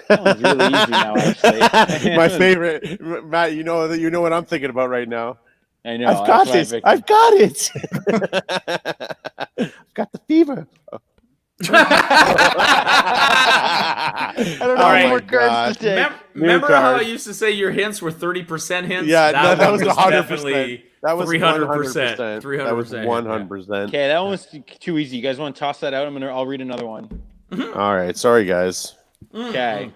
That one's really easy now, actually. My favorite, Matt. You know what I'm thinking about right now. I know. I've got that's why I this. picked I've got it. I've got the fever. I don't know All how right. more cards to take. Remember how I card. used to say your hints were 30% hints? Yeah, that was 100%. definitely That was 300%. 100%. That was 100%. Okay, that one was too easy. You guys want to toss that out? I'll read another one. All right, sorry guys. Okay.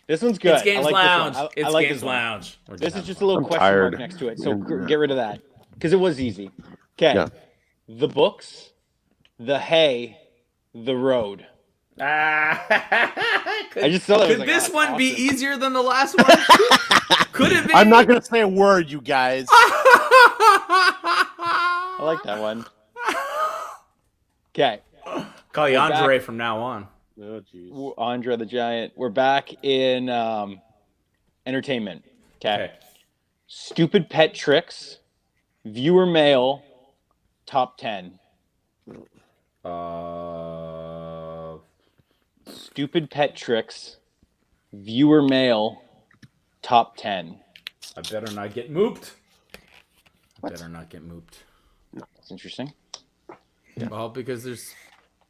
This one's good. It's Games I like Lounge. This one. I It's like Games this one. Lounge. This is just a little I'm question tired. mark next to it, so get rid of that because it was easy. Okay. Yeah. The books, the hay, the road. I just saw that. I was Could like, this oh, one that's be awesome. easier than the last one? Could it be? I'm not gonna say a word, you guys. I like that one. Okay. Call you We're Andre back. from now on. Oh jeez. Andre the Giant. We're back in entertainment. Okay. Stupid pet tricks, viewer mail, top 10. Stupid pet tricks, viewer mail, top 10. I better not get mooped. Better not get mooped. That's interesting. Well, because there's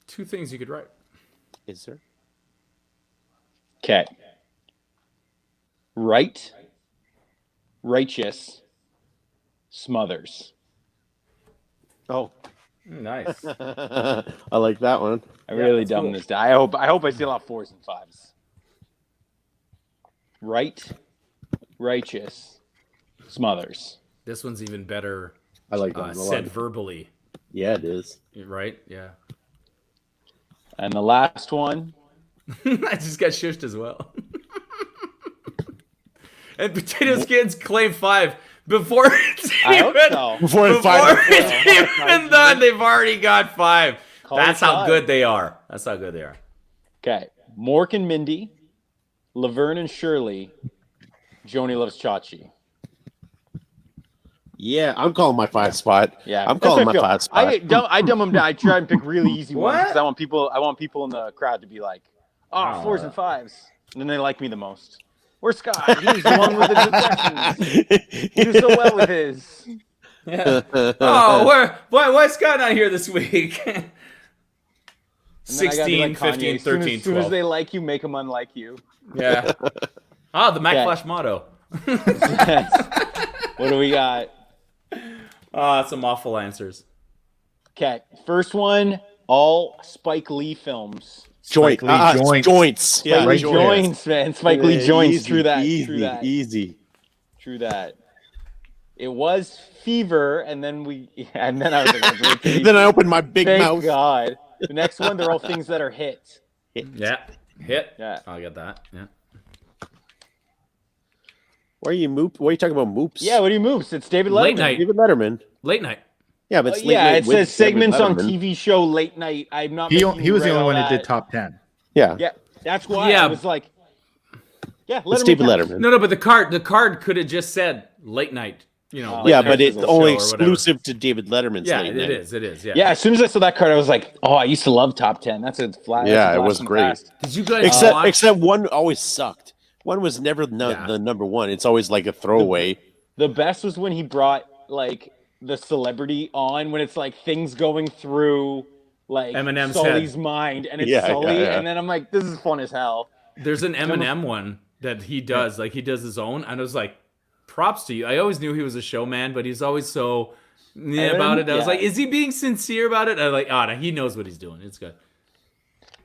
2 things you could write. Is there? Okay. Right, righteous, Smothers. Oh, Nice. I like that one. I Yeah, really that's dumbed cool. this down. I hope I see a lot of 4s and 5s. Right, righteous, Smothers. This one's even better I like that one a said lot. verbally, Yeah, it is. right? Yeah. And the last one, I just got shushed as well. And Potato Skins claim 5 before it's I hope even, so. Before before it's even done. They've already got 5. Call That's it how 5. good they are. That's how good they are. Okay. Mork and Mindy, Laverne and Shirley, Joni Loves Chachi. Yeah, I'm calling my 5 spot. Yeah, I'm that's calling what my I feel. 5 spot. I dumb them down. I try and pick really easy ones What? because I want people in the crowd to be like, oh, 4s and 5s. And then they like me the most. Where's Scott? He's the one with the questions. He did so well with his. Yeah. Oh, why Scott not here this week? And then I gotta be 16, like Kanye, 15, 13, As soon 12. as they like you, make them unlike you. Yeah. Ah, the Mack Okay. Flash motto. What do we got? Some awful answers. Okay, first one, all Spike Lee films. Joint. Spike Lee joints. Joints. Spike Yeah, Lee joints. joints, man. Spike Lee joints. True that. Easy, True that. easy. True that. It was Fever, and then I was like, Then I opened my big thank mouth. God. The next one, they're all things that are hits. Yeah. Hit. Yeah. I got that. Yeah. Why are you talking about moops? Yeah, what do you move? It's David Letterman. Late night. David Letterman. Late night. Yeah, but it's late Yeah, night it with says segments David on Letterman. TV show late night. I'm not. He making was the read only all one who that. did top 10. Yeah. Yeah, that's why Yeah. I was like, yeah, It's Letterman David counts. Letterman. No, but the card could have just said late night. You know. late Yeah, night but it's show only or whatever. exclusive to David Letterman's Yeah, late it night. is. It is. Yeah. Yeah, as soon as I saw that card, I was like, oh, I used to love top 10. That's a flat. Yeah, that's a it blast was from the great. past. Did you guys Except watch? except one always sucked. One was never Yeah. the number one. It's always like a throwaway. The best was when he brought like the celebrity on when it's like things going through like Eminem's Sully's head. mind, and it's Yeah, Sully, yeah. and then I'm like, this is fun as hell. There's an Eminem one that he does. Like he does his own, and I was like, props to you. I always knew he was a showman, but he's always so about it. I was Yeah. like, is he being sincere about it? I was like, no, he knows what he's doing. It's good.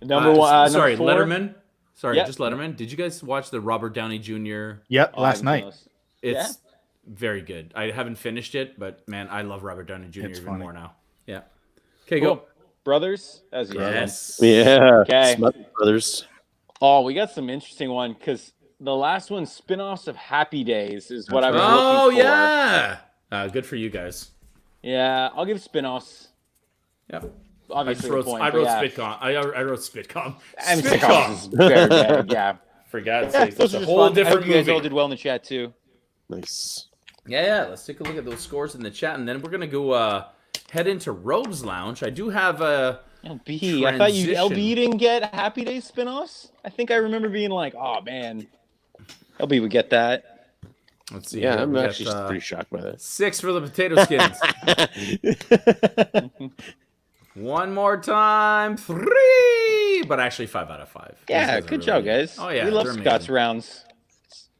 Number one. Sorry, number 4? Letterman. Sorry, Yeah. just Letterman. Did you guys watch the Robert Downey Jr.? Yep, Oh, last I night. haven't seen It's very good. I haven't finished it, but man, I love Robert Downey Jr. It's even funny. more now. Yeah. Okay, those. go. Cool. Brothers, as you Yes. Yeah. Okay. Smothers Brothers. Oh, we got some interesting one because the last one, spin-offs of Happy Days, is what I was Oh looking for. yeah. Good for you guys. Yeah, I'll give spin-offs. Yep. Obviously, I wrote, the point, I but wrote yeah. Spitcom. I wrote Spitcom. And sitcoms is very bad. Yeah, For God's yeah, sake, those that's are a just whole fun. I different hope you guys movie. all did well in the chat too. Nice. Yeah. Let's take a look at those scores in the chat, and then we're gonna go head into R.O.B.E.S Lounge. I do have a. LB, I thought you Transition. LB didn't get Happy Days spin-offs. I think I remember being like, oh man, LB would get that. Let's see. Yeah, here. I'm We got, actually pretty shocked by that. 6 for the Potato Skins. One more time, 3. But actually, 5 out of 5. These Yeah, guys are good really job, good. guys. Oh yeah, we love they're Scott's amazing. rounds.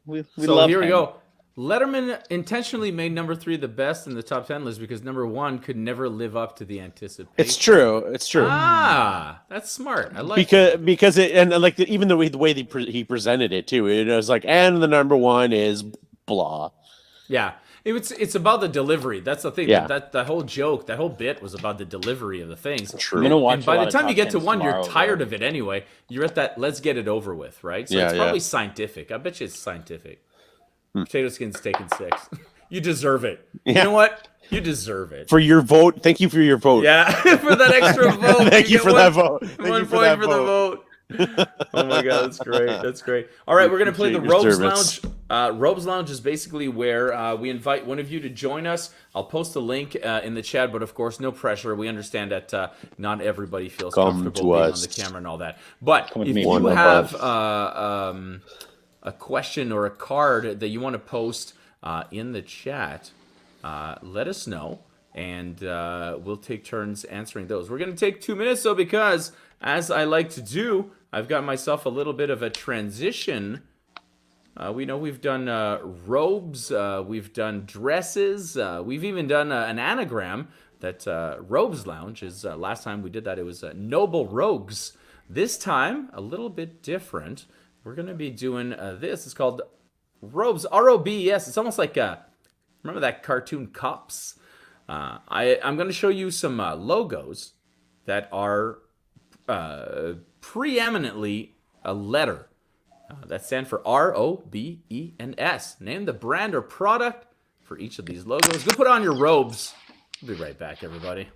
We So love here we him. go. Letterman intentionally made number 3 the best in the top 10 list because number 1 could never live up to the anticipation. It's true. It's true. That's smart. I like because it and like even the way he presented it too. It was like, and the number one is blah. Yeah. It's about the delivery. That's the thing. Yeah. That whole joke, that whole bit was about the delivery of the things. True. I'm gonna watch And a by lot the of time you top get to 10s 1, you're tomorrow, tired though. of it anyway. You're at that let's get it over with, right? So Yeah, it's yeah. probably scientific. I bet you it's scientific. Potato Skin's taking 6. You deserve it. You Yeah. know what? You deserve it. For your vote, thank you for your vote. Yeah, for that extra vote. Thank you get for one- that vote. Thank One you for point that for the vote. vote. Oh my god, that's great. That's great. All right, we're gonna play the Appreciate your R.O.B.E.S service. Lounge. R.O.B.E.S Lounge is basically where we invite one of you to join us. I'll post a link in the chat, but of course, no pressure. We understand that not everybody feels Come comfortable to being us. on the camera and all that. But Come with if me. you One of have us. a question or a card that you want to post in the chat, let us know, and we'll take turns answering those. We're going to take 2 minutes, though, because, as I like to do, I've got myself a little bit of a transition We know we've done robes, we've done dresses, we've even done an anagram that Robes Lounge is. Last time we did that, it was Noble Rogues. This time, a little bit different. We're going to be doing this. It's called Robes, R.O.B.E.S. It's almost like, remember that cartoon Cops? I'm going to show you some logos that are preeminently a letter. That stand for R-O-B-E-S. Name the brand or product for each of these logos. Go put on your robes. We'll be right back, everybody.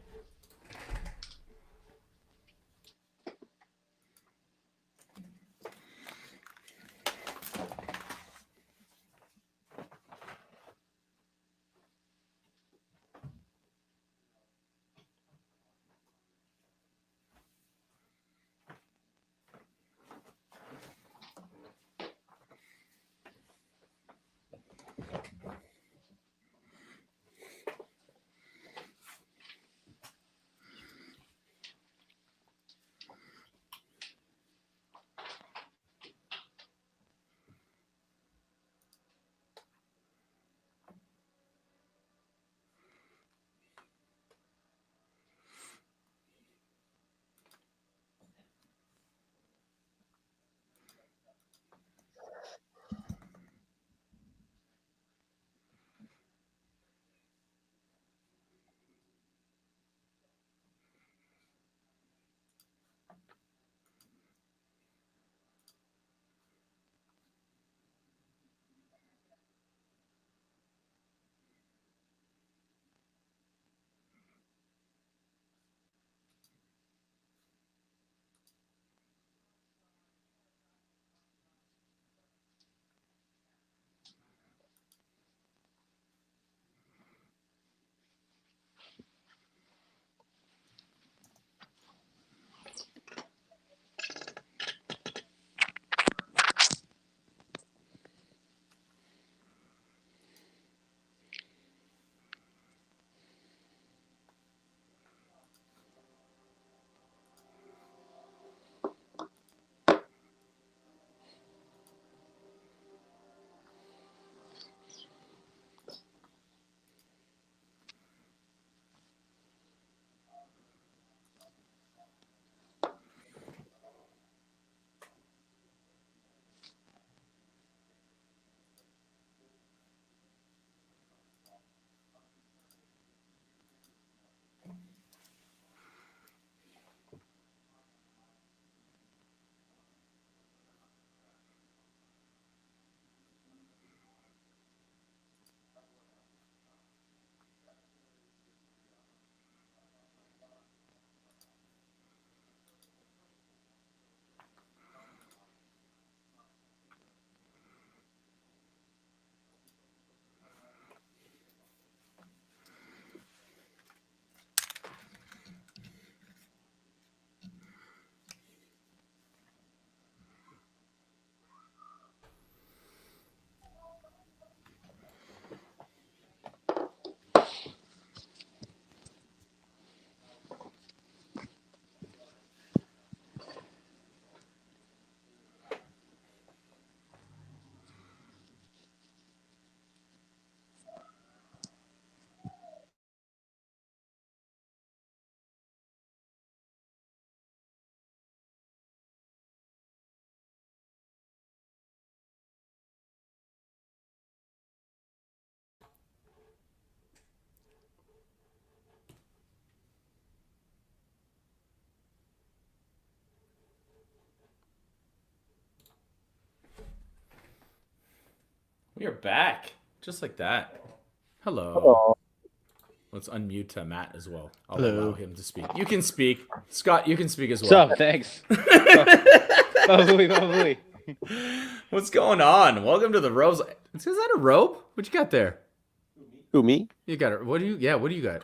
We are back. Just like that. Hello. Hello. Let's unmute Matt as well. I'll Hello. allow him to speak. You can speak. Scott, you can speak as What's well. up? Thanks. Lovely. What's going on? Welcome to the Robes. Is that a robe? What you got there? Who, me? You got it. What do you got?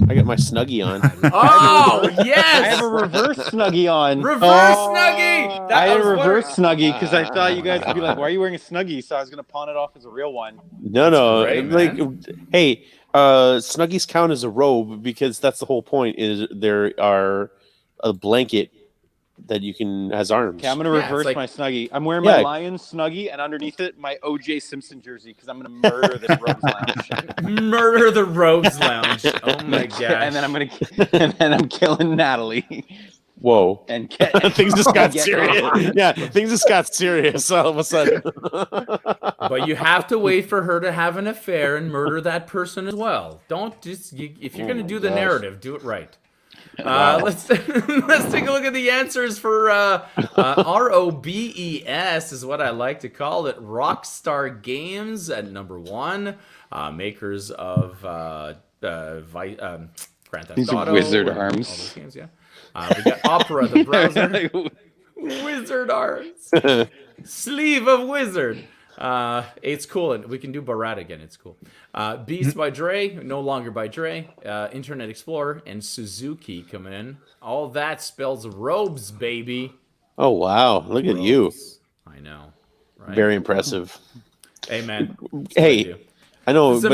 I got my Snuggie on. Oh, yes! I have a reverse Snuggie on. Reverse Snuggie! I had a was reverse wondering- Snuggie because I thought you guys would be like, "Why are you wearing a Snuggie?" So I was gonna pawn it off as a real one. No. great, Like, man. hey, Snuggies count as a robe because that's the whole point. Is there are a blanket that you can has arms. Okay, I'm gonna Yeah, reverse it's like- my Snuggie. I'm wearing my Lions Snuggie, and underneath it, my O.J. Simpson jersey, because I'm gonna murder this Robes Lounge. Murder the Robes Lounge. Oh my gosh. And then I'm killing Natalie. Whoa. And things just got serious. Yeah, things just got serious all of a sudden. But you have to wait for her to have an affair and murder that person as well. Don't just if you're going to do the narrative, do it right. Let's take a look at the answers for R.O.B.E.S. is what I like to call it. Rockstar Games at number 1, makers of Grand Theft These are Auto, Wizard all Arms. those games, yeah. We got Opera, the browser. Wizard Arms. Sleeve of Wizard. It's cool. And we can do Barat again. It's cool. Beast by Dre, no longer by Dre. Internet Explorer and Suzuki coming in. All that spells robes, baby. Oh wow! Look at you. Robes. I know. Right? Very impressive. Hey man. Hey, I know. This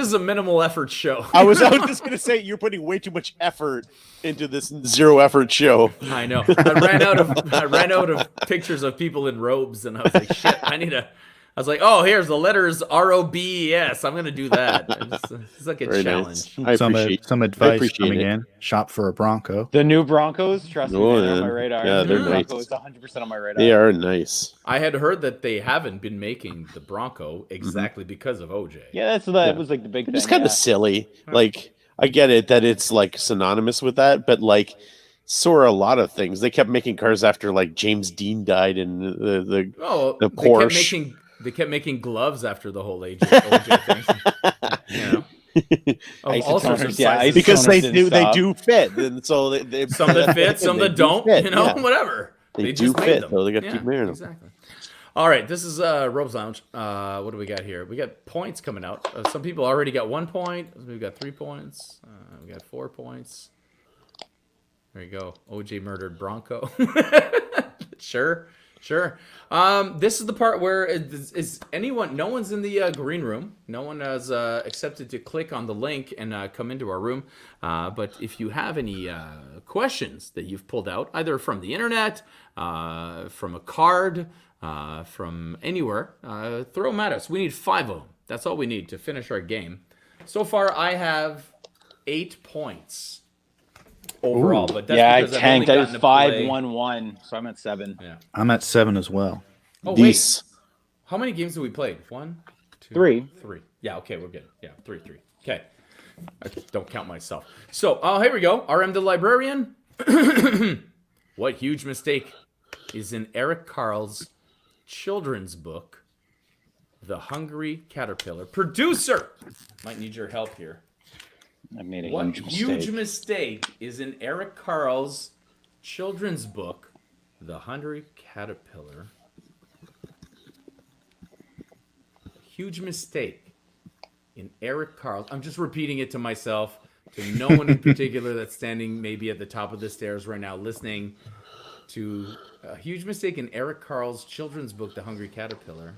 is a minimal effort show. I was just gonna say you're putting way too much effort into this zero effort show. I know. I ran out of pictures of people in robes, and I was like, shit. I was like, oh, here's the letters R.O.B.E.S. I'm gonna do that. It's like a Very challenge. Nice. Some advice coming in. Shop for a Bronco. The new Broncos, trust me, they're on my radar. Yeah, they're the nice. Broncos, 100% on my radar. They are nice. I had heard that they haven't been making the Bronco exactly because of OJ. Yeah, that was like the big thing. It's kind of silly. Like I get it that it's like synonymous with that, but like so are a lot of things. They kept making cars after like James Dean died and the Porsche. They kept making gloves after the whole OJ thing. You know? Of all sorts of sizes. Because they do fit, and so they some that fit, some that don't. Fit, whatever. They just do made fit, them. though. They got to keep wearing them. Exactly. All right, this is Robes Lounge. What do we got here? We got points coming out. Some people already got 1 point. We've got 3 points. We got 4 points. There you go. OJ murdered Bronco. Sure. This is the part where no one's in the green room. No one has accepted to click on the link and come into our room. But if you have any questions that you've pulled out, either from the internet, from a card, from anywhere, throw them at us. We need 5 of them. That's all we need to finish our game. So far, I have 8 points overall. But that's I because tanked. I was I've only 5-1-1, so I'm at 7. Yeah. I'm at 7 as well. Oh wait, how many games have we played? 1, 2, 3. 3. Yeah, okay, we're good. Yeah, 3. Okay, I don't count myself. So, here we go. RM the Librarian. What huge mistake is in Eric Carle's children's book, The Hungry Caterpillar? Producer, might need your help here. I made a What huge mistake is in Eric Carle's children's book, The Hungry Caterpillar? Huge mistake in Eric Carle's. I'm just repeating it to myself, to no one in particular that's standing maybe at the top of the stairs right now listening to a huge mistake in Eric Carle's children's book, The Hungry Caterpillar.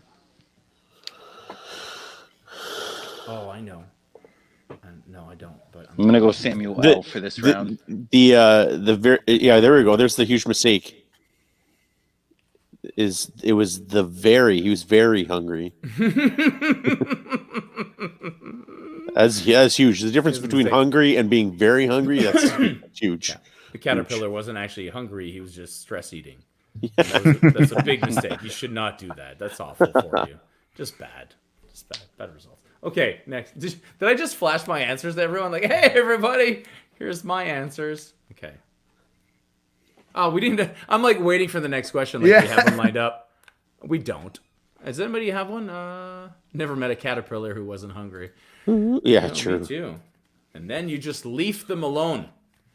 Oh, I know. No, I don't. But I'm gonna go Samuel L for this round. There we go. There's the huge mistake. He was very hungry. That's huge. The difference between hungry and being very hungry, that's huge. Yeah. The caterpillar wasn't actually hungry. He was just stress eating. That's a big mistake. You should not do that. That's awful for you. Just bad. Bad results. Okay, next. Did I just flash my answers to everyone? Like, hey, everybody, here's my answers. Okay. Oh, we didn't. I'm like waiting for the next question. Like we have them lined up. We don't. Does anybody have one? Never met a caterpillar who wasn't hungry. Yeah, true. Me too. And then you just leave them alone.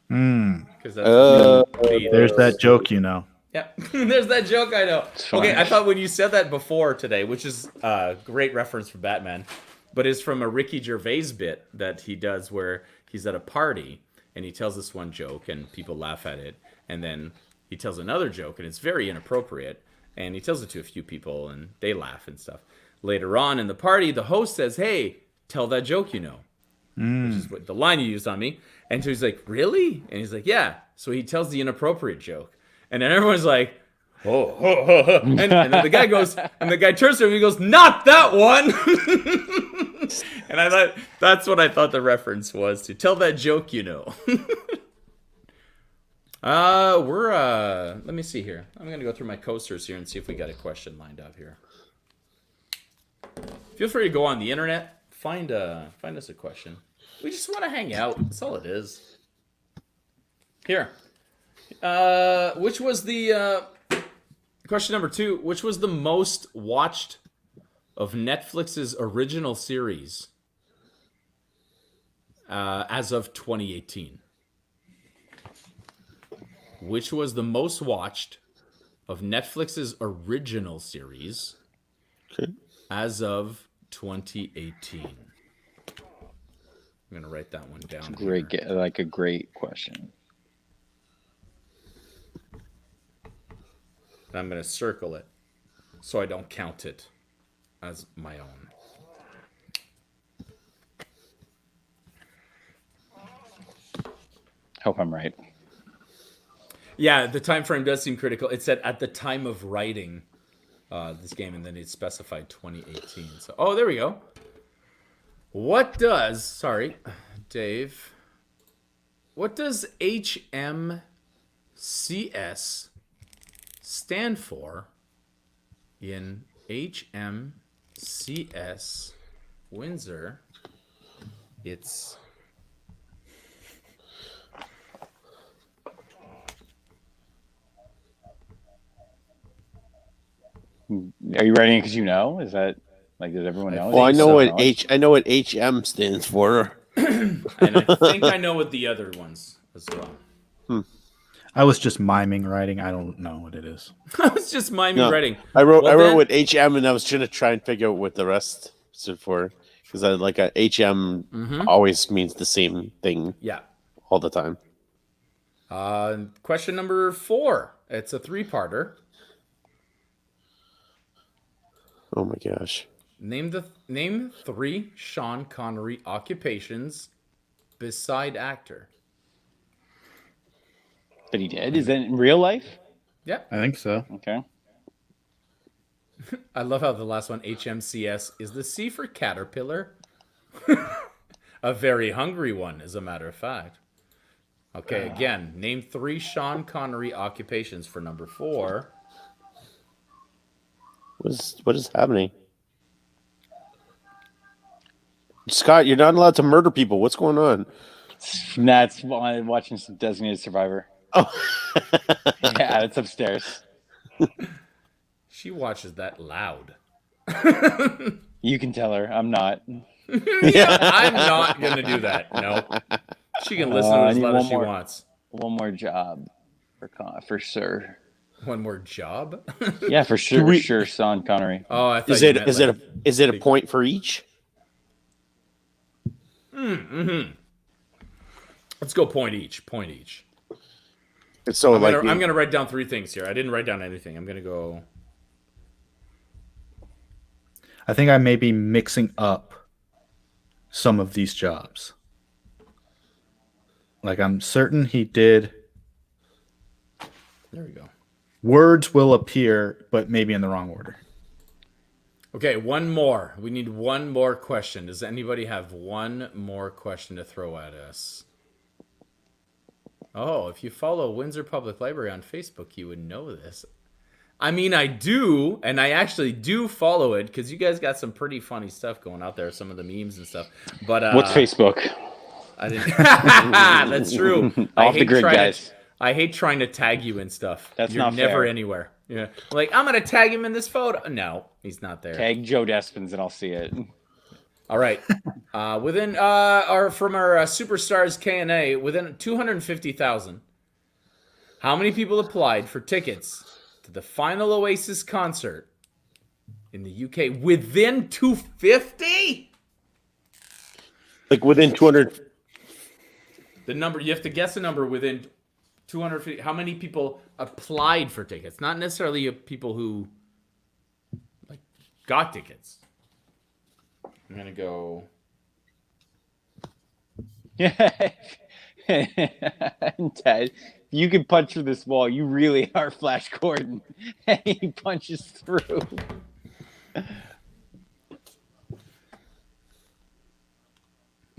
Because there's that joke, Yeah, there's that joke I know. Okay, I thought when you said that before today, which is a great reference for Batman, but it's from a Ricky Gervais bit that he does where he's at a party and he tells this one joke and people laugh at it. And then he tells another joke and it's very inappropriate. And he tells it to a few people and they laugh and stuff. Later on in the party, the host says, hey, tell that joke which is what the line you used on me. And so he's like, really? And he's like, yeah. So he tells the inappropriate joke. And then everyone's like, and then the guy goes, and the guy turns to him and he goes, not that one. And I thought that's what I thought the reference was to tell that joke, you know. Let me see here. I'm gonna go through my coasters here and see if we got a question lined up here. Feel free to go on the internet, find us a question. We just want to hang out. That's all it is. Here. Which was the question number 2? Which was the most watched of Netflix's original series as of 2018? Which was the most watched of Netflix's original series as of 2018? I'm gonna write that one down. A great question. I'm gonna circle it so I don't count it as my own. Hope I'm right. Yeah, the time frame does seem critical. It said at the time of writing this game, and then it specified 2018. So, oh, there we go. Dave, what does HMCS stand for in HMCS Windsor? It's Are you writing because you know? Is that like, does everyone know? Well, I know what HM stands for. and I think I know what the other ones as well. I was just miming writing. I don't know what it is. I was just miming writing. I wrote with HM, and I was trying to figure out what the rest stood for, because HM always means the same thing. Yeah, all the time. Question number 4. It's a 3-parter. Oh my gosh! Name 3 Sean Connery occupations beside actor. That he did? Is that in real life? Yeah, I think so. Okay. I love how the last one, HMCS, is the C for caterpillar. A very hungry one, as a matter of fact. Okay, again, name 3 Sean Connery occupations for number 4. What is happening? Scott, you're not allowed to murder people. What's going on? That's watching some Designated Survivor. Oh, yeah, it's upstairs. She watches that loud. You can tell her. I'm not. I'm not going to do that. No. She can listen to it as loud as she wants. One more job for sure. One more job? Yeah, for sure. Sure, Sean Connery. Oh, I thought is it a point for each? Let's go point each. So I'm gonna write down 3 things here. I didn't write down anything. I'm gonna go. I think I may be mixing up some of these jobs. Like, I'm certain he did. There we go. Words will appear, but maybe in the wrong order. Okay, one more. We need one more question. Does anybody have one more question to throw at us? Oh, if you follow Windsor Public Library on Facebook, you would know this. I mean, I do, and I actually do follow it, because you guys got some pretty funny stuff going out there, some of the memes and stuff. But what's Facebook? I didn't. That's true. Off the grid, guys. I hate trying to tag you and stuff. That's You're not never fair. Anywhere. Yeah, like, I'm gonna tag him in this photo. No, he's not there. Tag Joe Despins and I'll see it. All right. Within from our Superstars K&A, within 250,000, how many people applied for tickets to the final Oasis concert in the UK? Within 250? Like within 200. The number, you have to guess a number within 250. How many people applied for tickets? Not necessarily people who like got tickets. I'm gonna go. Yeah. Ted, you can punch through this wall, you really are Flash Gordon. And he punches through.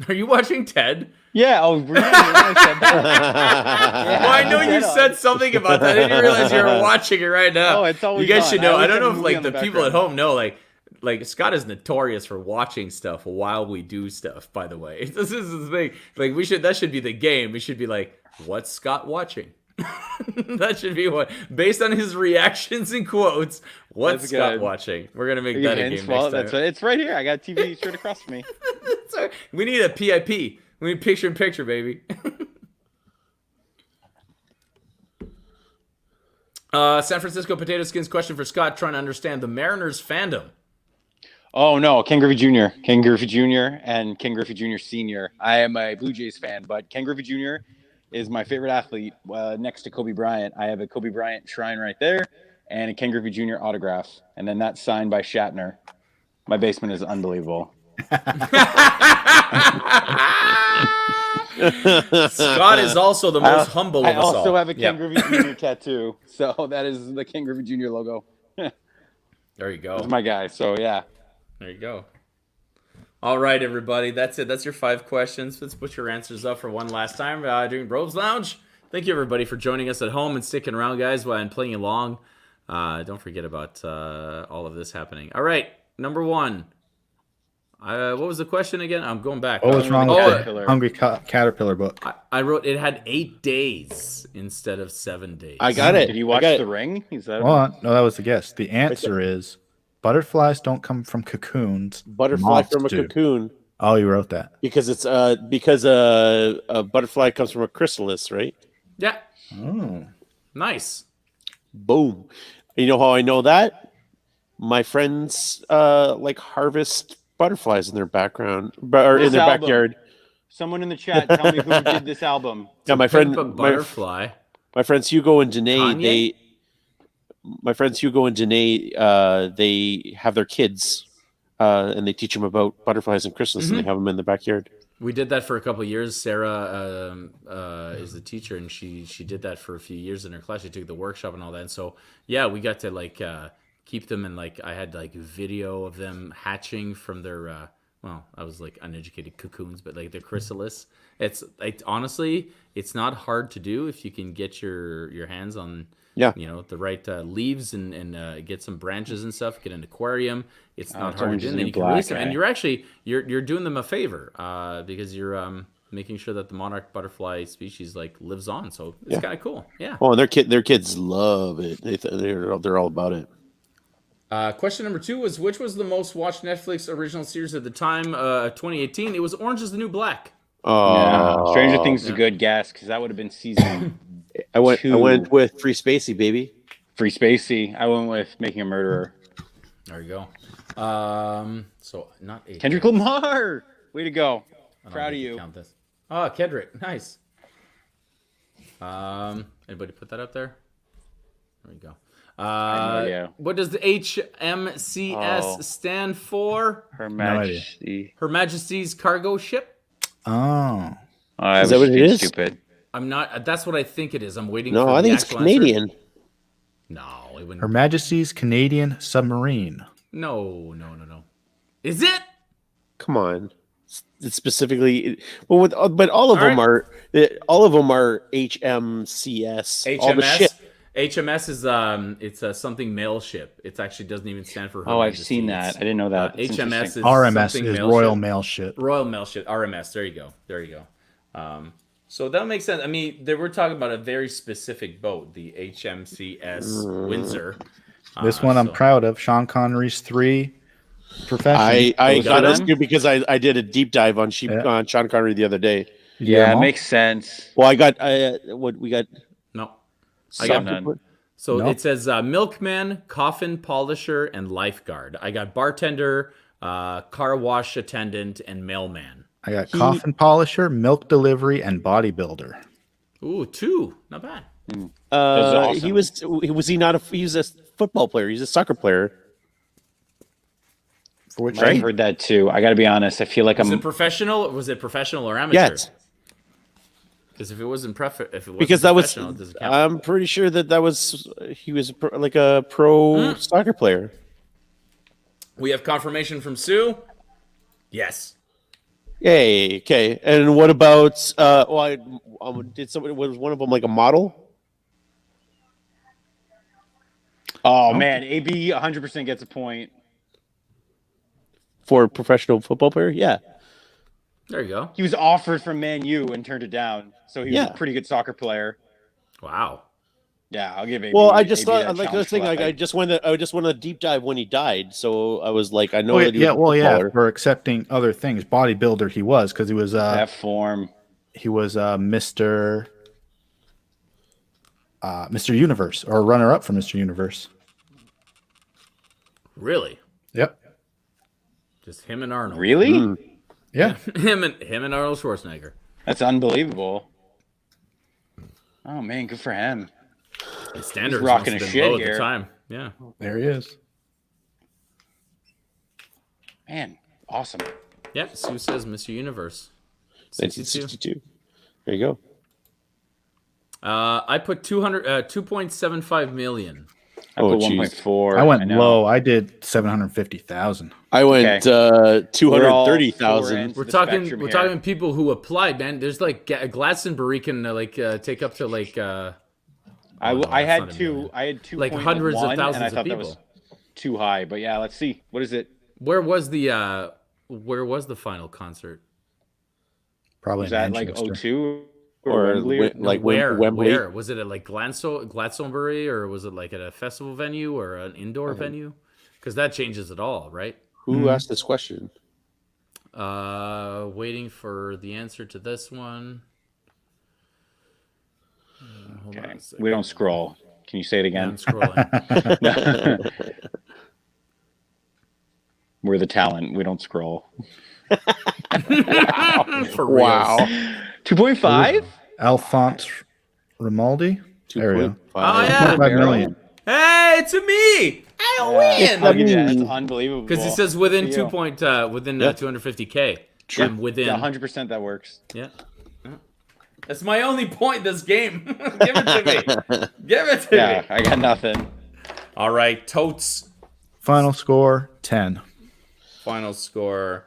Are you watching Ted? Yeah, oh, really? I said that. Yeah, Well, I know you Ted on. said something about that. I didn't realize you were watching it right now. Oh, it's always you guys on. should know. I I always don't have know a if movie like on the the people at background. home know. Like Scott is notorious for watching stuff while we do stuff. By the way, this is the thing. Like that should be the game. We should be like, what's Scott watching? That should be what, based on his reactions and quotes. What's That's Scott good. watching? We're gonna make Are that you a hints? game Well, next that's time. it's right here. I got TV straight across from me. Sorry. We need a PIP. We need picture in picture, baby. San Francisco Potato Skins question for Scott, trying to understand the Mariners fandom. Oh no, Ken Griffey Jr., Ken Griffey Jr., and Ken Griffey Jr. Sr. I am a Blue Jays fan, but Ken Griffey Jr. is my favorite athlete next to Kobe Bryant. I have a Kobe Bryant shrine right there and a Ken Griffey Jr. autograph, and then that's signed by Shatner. My basement is unbelievable. Scott is also the most humble I of us all. also have a Ken Yep. Griffey Jr. tattoo, so that is the Ken Griffey Jr. logo. There you go. That's my guy. So yeah. There you go. All right, everybody. That's it. That's your 5 questions. Let's put your answers up for one last time during R.O.B.E.S Lounge. Thank you, everybody, for joining us at home and sticking around, guys, and playing along. Don't forget about all of this happening. All right, number 1. What was the question again? I'm going back. What was wrong with Caterpillar. the Hungry Caterpillar book? I wrote it had 8 days instead of 7 days. I got it. Did you I watch got The it. Ring? Is that Well, no, that was the guess. The answer is butterflies don't come from cocoons. Butterfly Moths from a do. cocoon Oh, you wrote that. because it's because a butterfly comes from a chrysalis, right? Yeah. Oh. Nice. Boom. You know how I know that? My friends like harvest butterflies in their background or in This their album. backyard. Someone in the chat, tell me who did this album. Yeah, my Pimp friend, a butterfly. my friends Hugo and Janae, Kanye? my friends Hugo and Janae, they have their kids, and they teach them about butterflies and chrysalis, and they have them in the backyard. We did that for a couple of years. Sarah is the teacher, and she did that for a few years in her class. She took the workshop and all that. And so, yeah, we got to like keep them, and like I had like video of them hatching from their well, I was like uneducated cocoons, but like the chrysalis. It's like honestly, it's not hard to do if you can get your hands on the right leaves and get some branches and stuff. Get an aquarium. It's not hard to orange do. is And then the you can black release them, and guy. you're actually you're doing them a favor because you're making sure that the monarch butterfly species like lives on. So it's kind of cool. Yeah. Oh, and their kids love it. They're all about it. Question number 2 was, which was the most watched Netflix original series at the time, 2018? It was Orange is the New Black. Yeah. Stranger Things is a good guess because that would have been season I went 2. with Free Spacey, baby. Free Spacey. I went with Making a Murderer. There you go. So not 8. Kendrick Lamar. Way to go. I don't Proud of think you. Count this. Oh, Kendrick. Nice. Anybody put that up there? There we go. What does the HMCS stand for? Her No idea. Majesty. Her Majesty's Cargo Ship? Oh. I Is that was what it is? Stupid. I'm not. That's what I think it is. I'm waiting No, for I the think it's actual Canadian. Answer. No, it wouldn't. Her Majesty's Canadian Submarine. No. Is it? Come on. It's specifically but all of All them right. all of them are HMCS. All the ship. HMS is it's something mail ship. It actually doesn't even stand for Her Oh, I've Majesty's. seen that. I didn't know that. That's HMS interesting. is RMS something is mail Royal ship. Mail Ship. Royal Mail Ship. RMS. There you go. So that makes sense. I mean, they were talking about a very specific boat, the HMCS Windsor. This one I'm so- proud of. Sean Connery's 3 Profession. I Those got are this them? good because I did a deep dive on on Sean Connery the other day. Yeah, it makes sense. Well, I got what we got. No. I got none. So No. it says milkman, coffin polisher, and lifeguard. I got bartender, car wash attendant, and mailman. I got coffin polisher, milk delivery, and bodybuilder. Ooh, 2. Not bad. awesome. He was a football player. He's a soccer player. For which I've heard that too. I got to be honest. I feel like Was I'm. it professional? Was it professional or amateur? Yes. Because if it wasn't because that was professional, it doesn't count. I'm pretty sure that was he was like a pro soccer player. We have confirmation from Sue. Yes. Yay. Okay. And what about did somebody was one of them like a model? Oh man, AB 100% gets a point. For a professional football player? Yeah. There you go. He was offered from Man U and turned it down, so he was a pretty good soccer player. Wow. Yeah, I'll give AB. Well, I just AB thought that like I was challenge thinking like I just went a deep dive when he died, so I was like I know that he was a footballer. for accepting other things. Bodybuilder he was because he was that form. He was Mr. Universe or runner up for Mr. Universe. Really? Yep. Just him and Arnold. Really? Yeah. him and Arnold Schwarzenegger. That's unbelievable. Oh man, good for him. The standards He's rocking must a have been shit low at here. the time. Yeah. There he is. Man, awesome. Yep. Sue says Mr. Universe. 1962. There you go. I put 2.75 million. I put 1.4. I went low. I did 750,000. I went 230,000. We're talking people who applied, man. There's like Glastonbury can take up to like. I had two. I had 2. Like hundreds of thousands and I thought of people. that was too high. But yeah, let's see. What is it? Where was the final concert? Probably Was that like Manchester. 02 Or Wembley? like Where? Wembley. Where was it at? Like Glastonbury, or was it like at a festival venue or an indoor venue? Because that changes it all, right? Who asked this question? Waiting for the answer to this one. Hold on Okay. a second. We don't scroll. Can you say it Yeah, I'm again? scrolling. We're the talent. We don't scroll. For real. 2.5? Alphonse Rimaldi. There we go. Oh yeah. 5 million. Hey, it's a me. I win. Look at that. That's unbelievable. Because it says within Yeah. 250K. I'm within. Yeah, 100% that works. Yeah. That's my only point this game. Give it to me. Give it to Yeah, me. I got nothing. All right, totes. Final score 10. Final score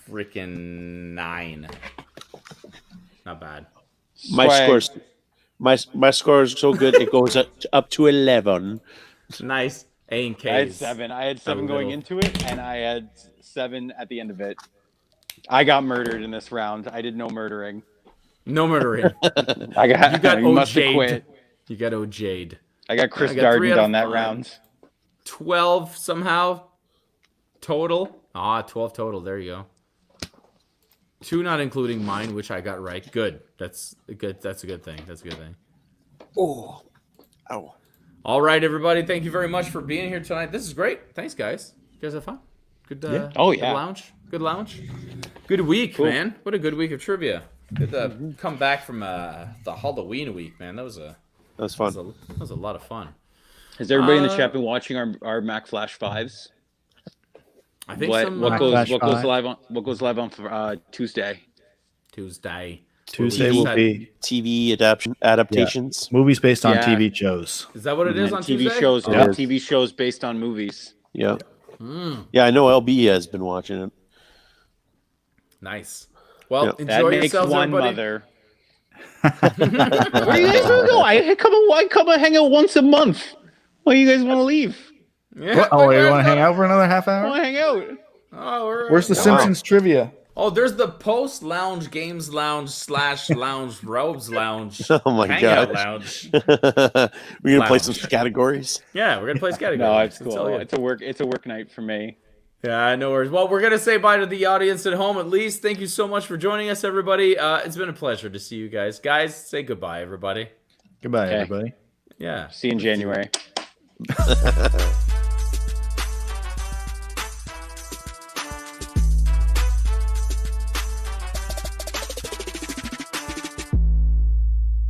freaking 9. Not bad. My score is so good it goes up to 11. Nice. A and K. I had 7. I had 7 going little. into it, and I had 7 at the end of it. I got murdered in this round. I did no murdering. No murdering. I got. You got you must have OJ'd. quit. You got OJ'd. I got Chris I got 3 Darden out of on that 5. round. 12 somehow total. 12 total. There you go. 2 not including mine, which I got right. Good. That's a good thing. That's a good thing. Oh. Ow. All right, everybody. Thank you very much for being here tonight. This is great. Thanks, guys. You guys have fun? Good. Oh, Good yeah. lounge. Good lounge. Good week, man. What a good week of trivia. Good to come back from the Halloween week, man. That was fun. that was a lot of fun. Has everybody in the chat been watching our Mack Flash 5s? I think What some goes Flash live on Tuesday? Tuesday. Tuesday will be TV adaptations. movies based on Yeah. TV shows. Is that what it is And on TV Tuesday? shows. Yeah. TV shows based on movies. Yeah. Yeah, I know LB has been watching it. Nice. Well, Yeah. That enjoy makes yourselves, one everybody. mother. Where are you guys gonna go? I come and hang out once a month. Why you guys want to leave? Yeah. Oh, you want to hang out for another half I hour? want to hang out. Oh, Where's the Simpsons trivia? Oh, there's the post lounge games lounge / lounge robes lounge. Oh my hangout gosh. lounge. We're gonna play Lounge. some categories. Yeah, we're gonna play categories. No, it's all cool. good. It's a work night for me. Yeah, no worries. Well, we're gonna say bye to the audience at home at least. Thank you so much for joining us, everybody. It's been a pleasure to see you guys. Guys, say goodbye, everybody. Goodbye, Okay. everybody. Yeah. See you in January.